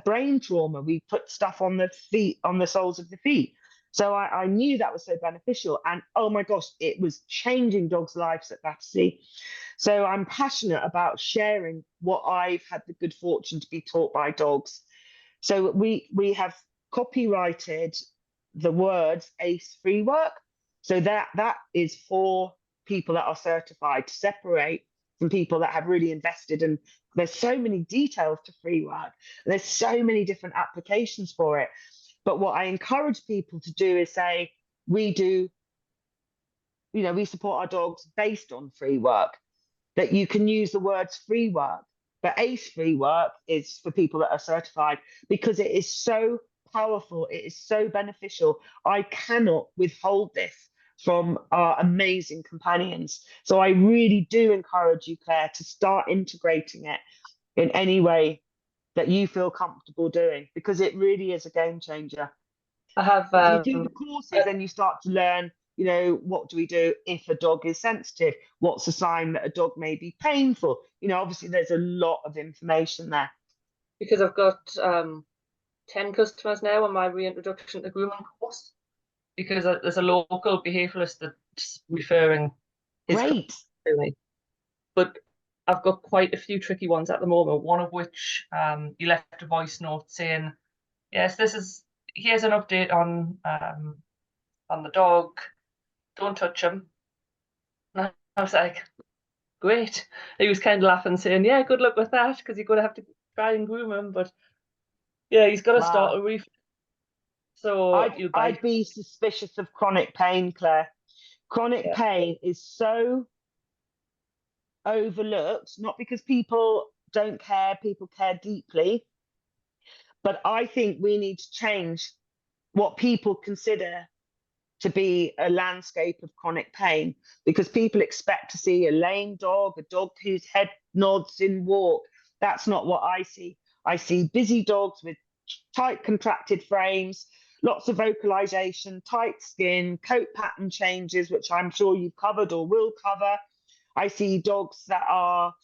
brain trauma, we put stuff on the feet, on the soles of the feet. So I knew that was so beneficial, and oh my gosh, it was changing dogs' lives at Battersea. So I'm passionate about sharing what I've had the good fortune to be taught by dogs. So we have copyrighted the words ACE Freework. So that is for people that are certified, to separate from people that have really invested. And there's so many details to Freework. There's so many different applications for it. But what I encourage people to do is say, we support our dogs based on Freework, that you can use the words Freework, but ACE Freework is for people that are certified, because it is so powerful. It is so beneficial. I cannot withhold this from our amazing companions. So I really do encourage you, Claire, to start integrating it in any way that you feel comfortable doing, because it really is a game changer. I have you do the courses, then you start to learn, what do we do if a dog is sensitive? What's a sign that a dog may be painful? Obviously there's a lot of information there. Because I've got 10 customers now on my reintroduction to grooming course, because there's a local behaviouralist that's referring his Great. to me. But I've got quite a few tricky ones at the moment, one of which you left a voice note saying, yes, here's an update on the dog, don't touch him. And I was like, great. He was kind of laughing, saying, yeah, good luck with that, because you're going to have to try and groom him. But yeah, he's got to start a refit. So I'd be suspicious of chronic pain, Claire. Chronic pain is so overlooked, not because people don't care, people care deeply, but I think we need to change what people consider to be a landscape of chronic pain, because people expect to see a lame dog, a dog whose head nods in walk. That's not what I see. I see busy dogs with tight contracted frames, lots of vocalization, tight skin, coat pattern changes, which I'm sure you've covered or will cover. I see dogs that are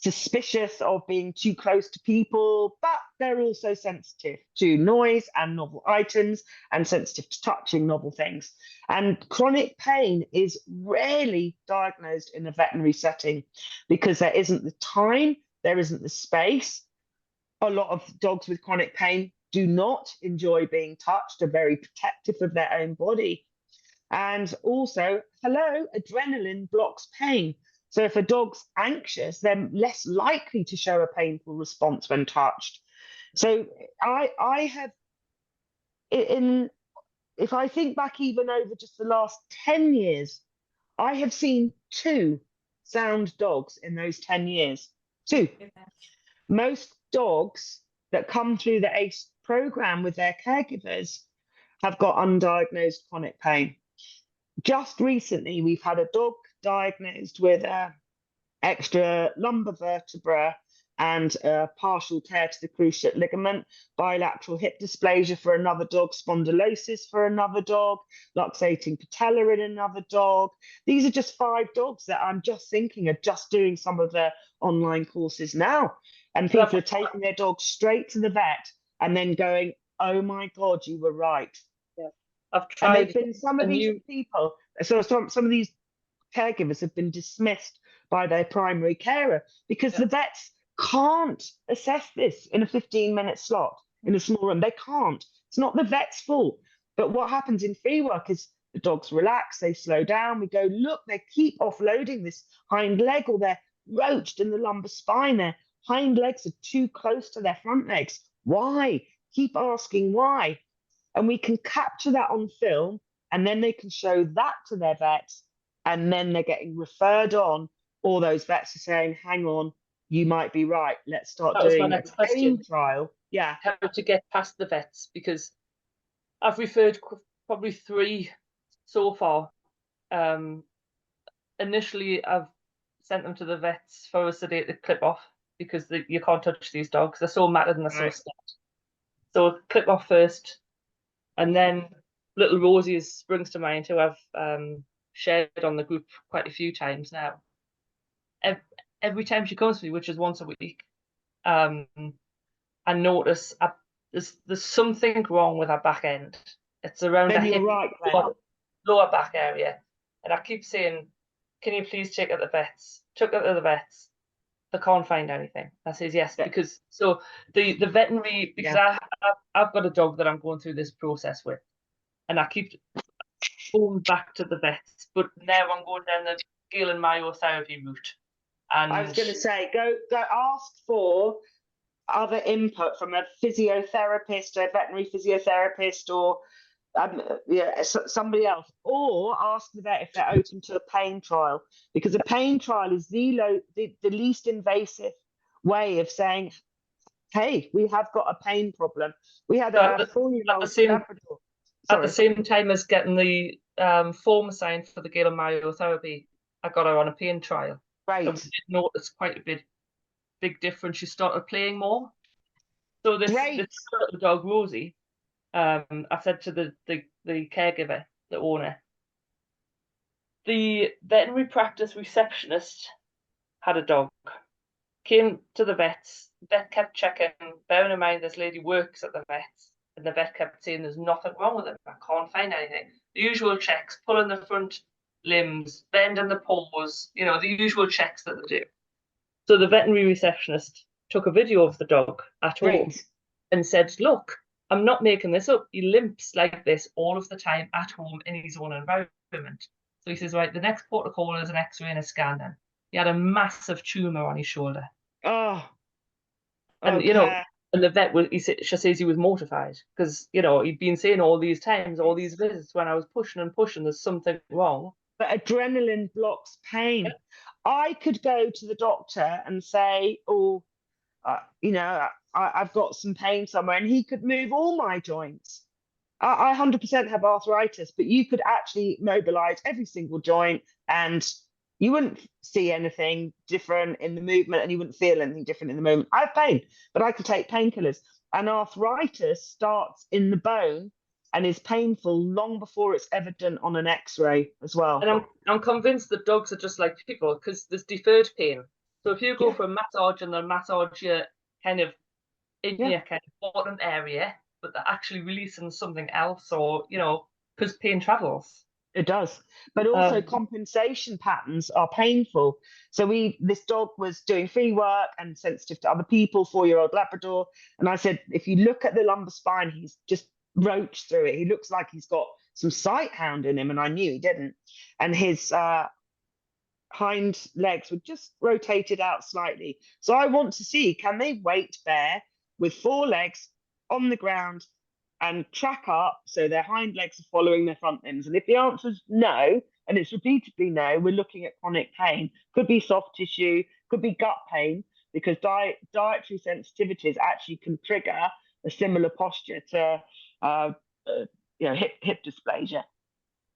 suspicious of being too close to people, but they're also sensitive to noise and novel items, and sensitive to touching novel things. And chronic pain is rarely diagnosed in a veterinary setting because there isn't the time, there isn't the space. A lot of dogs with chronic pain do not enjoy being touched, are very protective of their own body. And also, adrenaline blocks pain. So if a dog's anxious, they're less likely to show a painful response when touched. So I have, if I think back even over just the last 10 years, I have seen 2 sound dogs in those 10 years. 2. Most dogs that come through the ACE program with their caregivers have got undiagnosed chronic pain. Just recently, we've had a dog diagnosed with extra lumbar vertebra and a partial tear to the cruciate ligament, bilateral hip dysplasia for another dog, spondylosis for another dog, luxating patella in another dog. These are just 5 dogs that I'm just thinking are just doing some of the online courses now. And people are taking their dogs straight to the vet and then going, oh my God, you were right. Yeah. I've tried. And they've been some of these people, so some of these caregivers have been dismissed by their primary carer because the vets can't assess this in a 15-minute slot in a small room. They can't. It's not the vet's fault. But what happens in Freework is The dogs relax, they slow down. We go, look, they keep offloading this hind leg, or they're roached in the lumbar spine. Their hind legs are too close to their front legs. Why? Keep asking why. And we can capture that on film, and then they can show that to their vets, and then they're getting referred on, or those vets are saying, hang on, you might be right. Let's start That was my doing a next question. pain trial. Yeah. How to get past the vets, because I've referred probably 3 so far. Initially, I've sent them to the vets for a sedated clip off, because you can't touch these dogs. They're so matted and they're so stiff. So clip off first, and then little Rosie springs to mind, who I've shared on the group quite a few times now. Every time she comes to me, which is once a week, I notice there's something wrong with her back end. It's around the hip, lower back area, and I keep saying, "Can you please check at the vets?" Took her to the vets. They can't find anything. I says yes, because so the veterinary, because I've got a dog that I'm going through this process with, and I keep going back to the vets, but now I'm going down the Galen myotherapy route. And I was going to say, go ask for other input from a physiotherapist, a veterinary physiotherapist, or somebody else, or ask the vet if they're open to a pain trial, because a pain trial is the least invasive way of saying, hey, we have got a pain problem. We had a 4-year-old Labrador. At the same time as getting the form assigned for the Galen myotherapy, I got her on a pain trial. Right. And we did notice quite a big difference. She started playing more. So this little dog, Rosie, I said to the caregiver, the owner, the veterinary practice receptionist had a dog. Came to the vets. Vet kept checking. Bearing in mind this lady works at the vets, and the vet kept saying there's nothing wrong with him. I can't find anything. The usual checks: pulling the front limbs, bending the paws. You know, the usual checks that they do. So the veterinary receptionist took a video of the dog at home and said, "Look, I'm not making this up. He limps like this all of the time at home in his own environment." So he says, right, the next protocol is an X-ray and a scan. Then he had a massive tumor on his shoulder. Oh, and you know, and the vet she says he was mortified, because you know he'd been saying all these times, all these visits, when I was pushing and pushing, there's something wrong. But adrenaline blocks pain. Yeah. I could go to the doctor and say, oh, you know, I've got some pain somewhere, and he could move all my joints. I 100% have arthritis, but you could actually mobilize every single joint, and you wouldn't see anything different in the movement, and you wouldn't feel anything different in the moment. I have pain, but I can take painkillers. And arthritis starts in the bone and is painful long before it's evident on an X-ray as well. And I'm convinced that dogs are just like people, because there's deferred pain. So if you go for a massage and they massage you kind of in your kind of bottom area, but they're actually releasing something else, or you know, because pain travels. It does, but also compensation patterns are painful. So this dog was doing free work and sensitive to other people, 4-year-old Labrador, and I said, if you look at the lumbar spine, he's just roached through it. He looks like he's got some sight hound in him, and I knew he didn't. And his hind legs were just rotated out slightly. So I want to see, can they weight bear with 4 legs on the ground and track up so their hind legs are following their front limbs? And if the answer is no, and it's repeatedly no, we're looking at chronic pain. Could be soft tissue, could be gut pain, because dietary sensitivities actually can trigger a similar posture to hip dysplasia.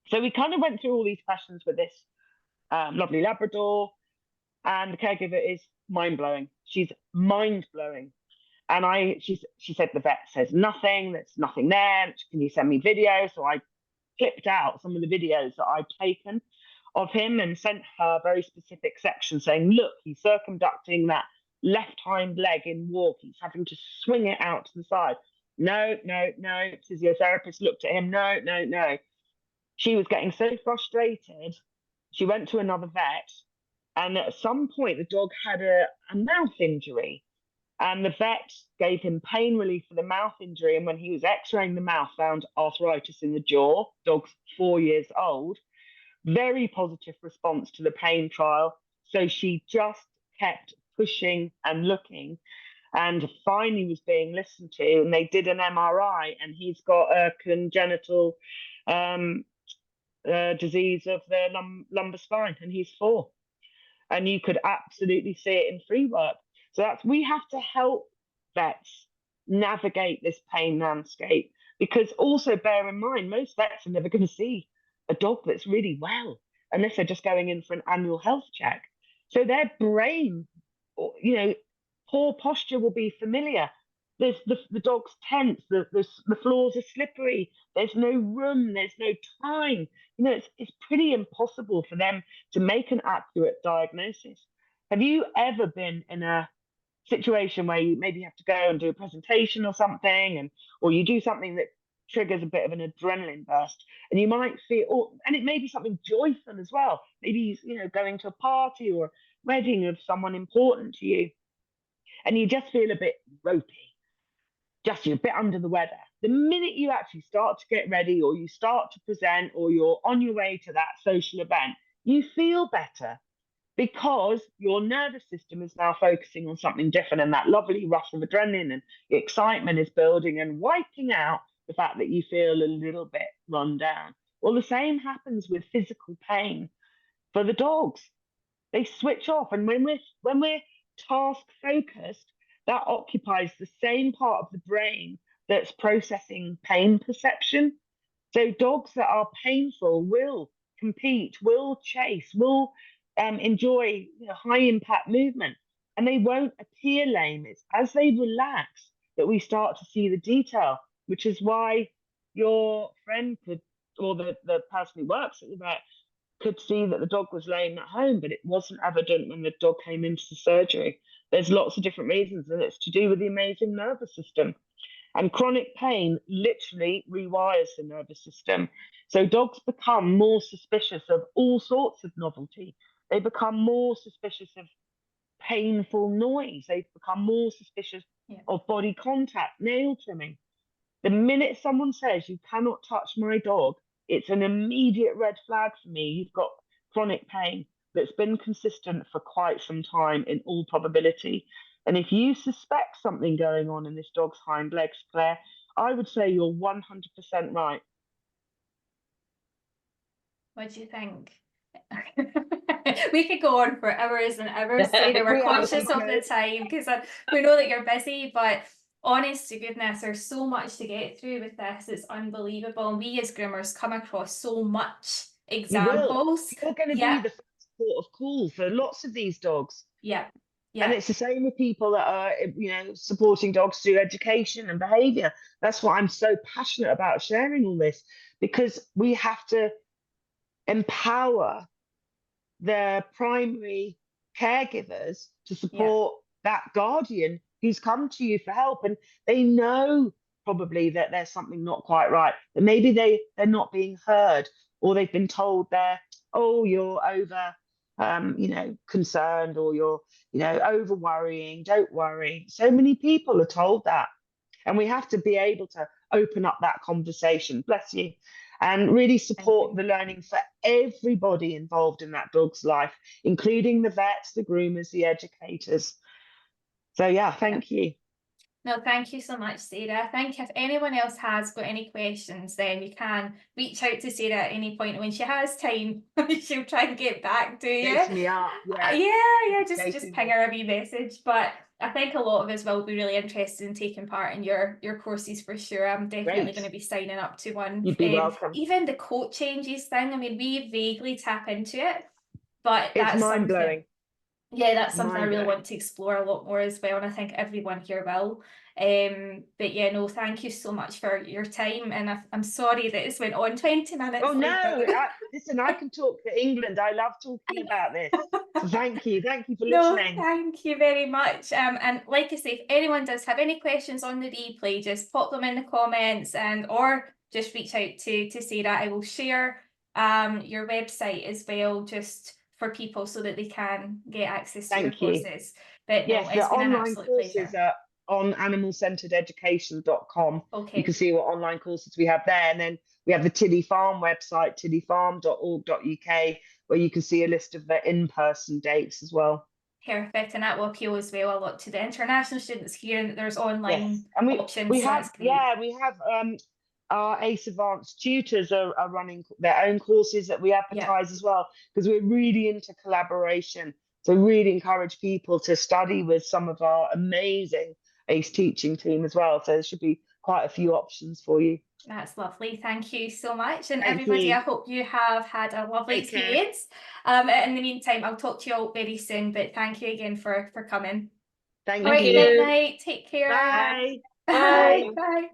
So we kind of went through all these questions with this lovely Labrador, and the caregiver is mind-blowing. She's mind-blowing. And she said the vet says nothing, there's nothing there. Can you send me video? So I clipped out some of the videos that I'd taken of him and sent her a very specific section saying, look, he's circumducting that left hind leg in walk. He's having to swing it out to the side. No. Physiotherapist looked at him. No. She was getting so frustrated. She went to another vet, and at some point the dog had a mouth injury. And the vet gave him pain relief for the mouth injury. And when he was x-raying the mouth, found arthritis in the jaw. Dog's 4 years old. Very positive response to the pain trial. So she just kept pushing and looking, and finally was being listened to. And they did an MRI, and he's got a congenital disease of the lumbar spine, and he's 4. And you could absolutely see it in Freework. So we have to help vets navigate this pain landscape, because also bear in mind, most vets are never going to see a dog that's really well unless they're just going in for an annual health check. So their brain, poor posture will be familiar. There's the dog's tense, the floors are slippery, there's no room, there's no time. It's pretty impossible for them to make an accurate diagnosis. Have you ever been in a situation where you maybe have to go and do a presentation or something, or you do something that triggers a bit of an adrenaline burst, and you might feel, and it may be something joyful as well, maybe going to a party or a wedding of someone important to you, and you just feel a bit ropey, just you're a bit under the weather. The minute you actually start to get ready, or you start to present, or you're on your way to that social event, you feel better, because your nervous system is now focusing on something different, and that lovely rush of adrenaline and excitement is building and wiping out the fact that you feel a little bit run down. Well, the same happens with physical pain for the dogs. They switch off, and when we're task focused, that occupies the same part of the brain that's processing pain perception. So dogs that are painful will compete, will chase, will enjoy high impact movement, and they won't appear lame. It's as they relax that we start to see the detail, which is why your friend could, or the person who works at the vet, could see that the dog was lame at home, but it wasn't evident when the dog came into the surgery. There's lots of different reasons, and it's to do with the amazing nervous system. And chronic pain literally rewires the nervous system. So dogs become more suspicious of all sorts of novelty. They become more suspicious of painful noise. They become more suspicious of body contact, nail trimming. The minute someone says you cannot touch my dog, it's an immediate red flag for me. You've got chronic pain that's been consistent for quite some time in all probability. And if you suspect something going on in this dog's hind legs, Claire, I would say you're 100% right. What do you think? We could go on for hours and hours, Sarah. We're conscious of the time, because we know that you're busy, but honest to goodness, there's so much to get through with this. It's unbelievable. And we as groomers come across so much examples. You're going to be the first port of call for lots of these dogs. Yeah. And it's the same with people that are, supporting dogs through education and behaviour. That's why I'm so passionate about sharing all this, because we have to empower the primary caregivers to support that guardian who's come to you for help, and they know probably that there's something not quite right, that maybe they're not being heard, or they've been told you're over concerned, or you're over worrying. Don't worry. So many people are told that, and we have to be able to open up that conversation, bless you, and really support the learning for everybody involved in that dog's life, including the vets, the groomers, the educators. So thank you. No, thank you so much, Sarah. I think if anyone else has got any questions, then you can reach out to Sarah at any point. When she has time, she'll try and get back to you. Chase me up. Just ping her a wee message. But I think a lot of us will be really interested in taking part in your courses for sure. I'm definitely going to be signing up to one. You'd be welcome. Even the coat changes thing, I mean, we vaguely tap into it, but it's mind-blowing. Yeah, that's something I really want to explore a lot more as well, and I think everyone here will. But thank you so much for your time, and I'm sorry that it's went on 20 minutes. Oh no, listen, I can talk for England. I love talking about this. So thank you for listening. No, thank you very much. And like I say, if anyone does have any questions on the replay, just pop them in the comments, or just reach out to Sarah. I will share your website as well, just for people so that they can get access to your Thank you. courses. But no, Yes, it's the been an online absolute courses pleasure. are on animalcenterededucation.com. You Okay, can see what online courses we have there. And then we have the Tilly Farm website, tillyfarm.org.uk, where you can see a list of the in-person dates as well. perfect. And that will appeal as well a lot to the international students hearing that there's online Yes, and options. we So have, that's great. yeah, we have our ACE Advanced tutors are running their own courses that we advertise as well, because we're really into collaboration. So really encourage people to study with some of our amazing ACE teaching team as well. So there should be quite a few options for you. That's lovely. Thank you so much. And Thank everybody, you. I hope you have had a lovely Take care. experience. In the meantime, I'll talk to you all very soon, but thank you again for coming. Thank All right, you. night night. Take care. Bye. Bye. Bye.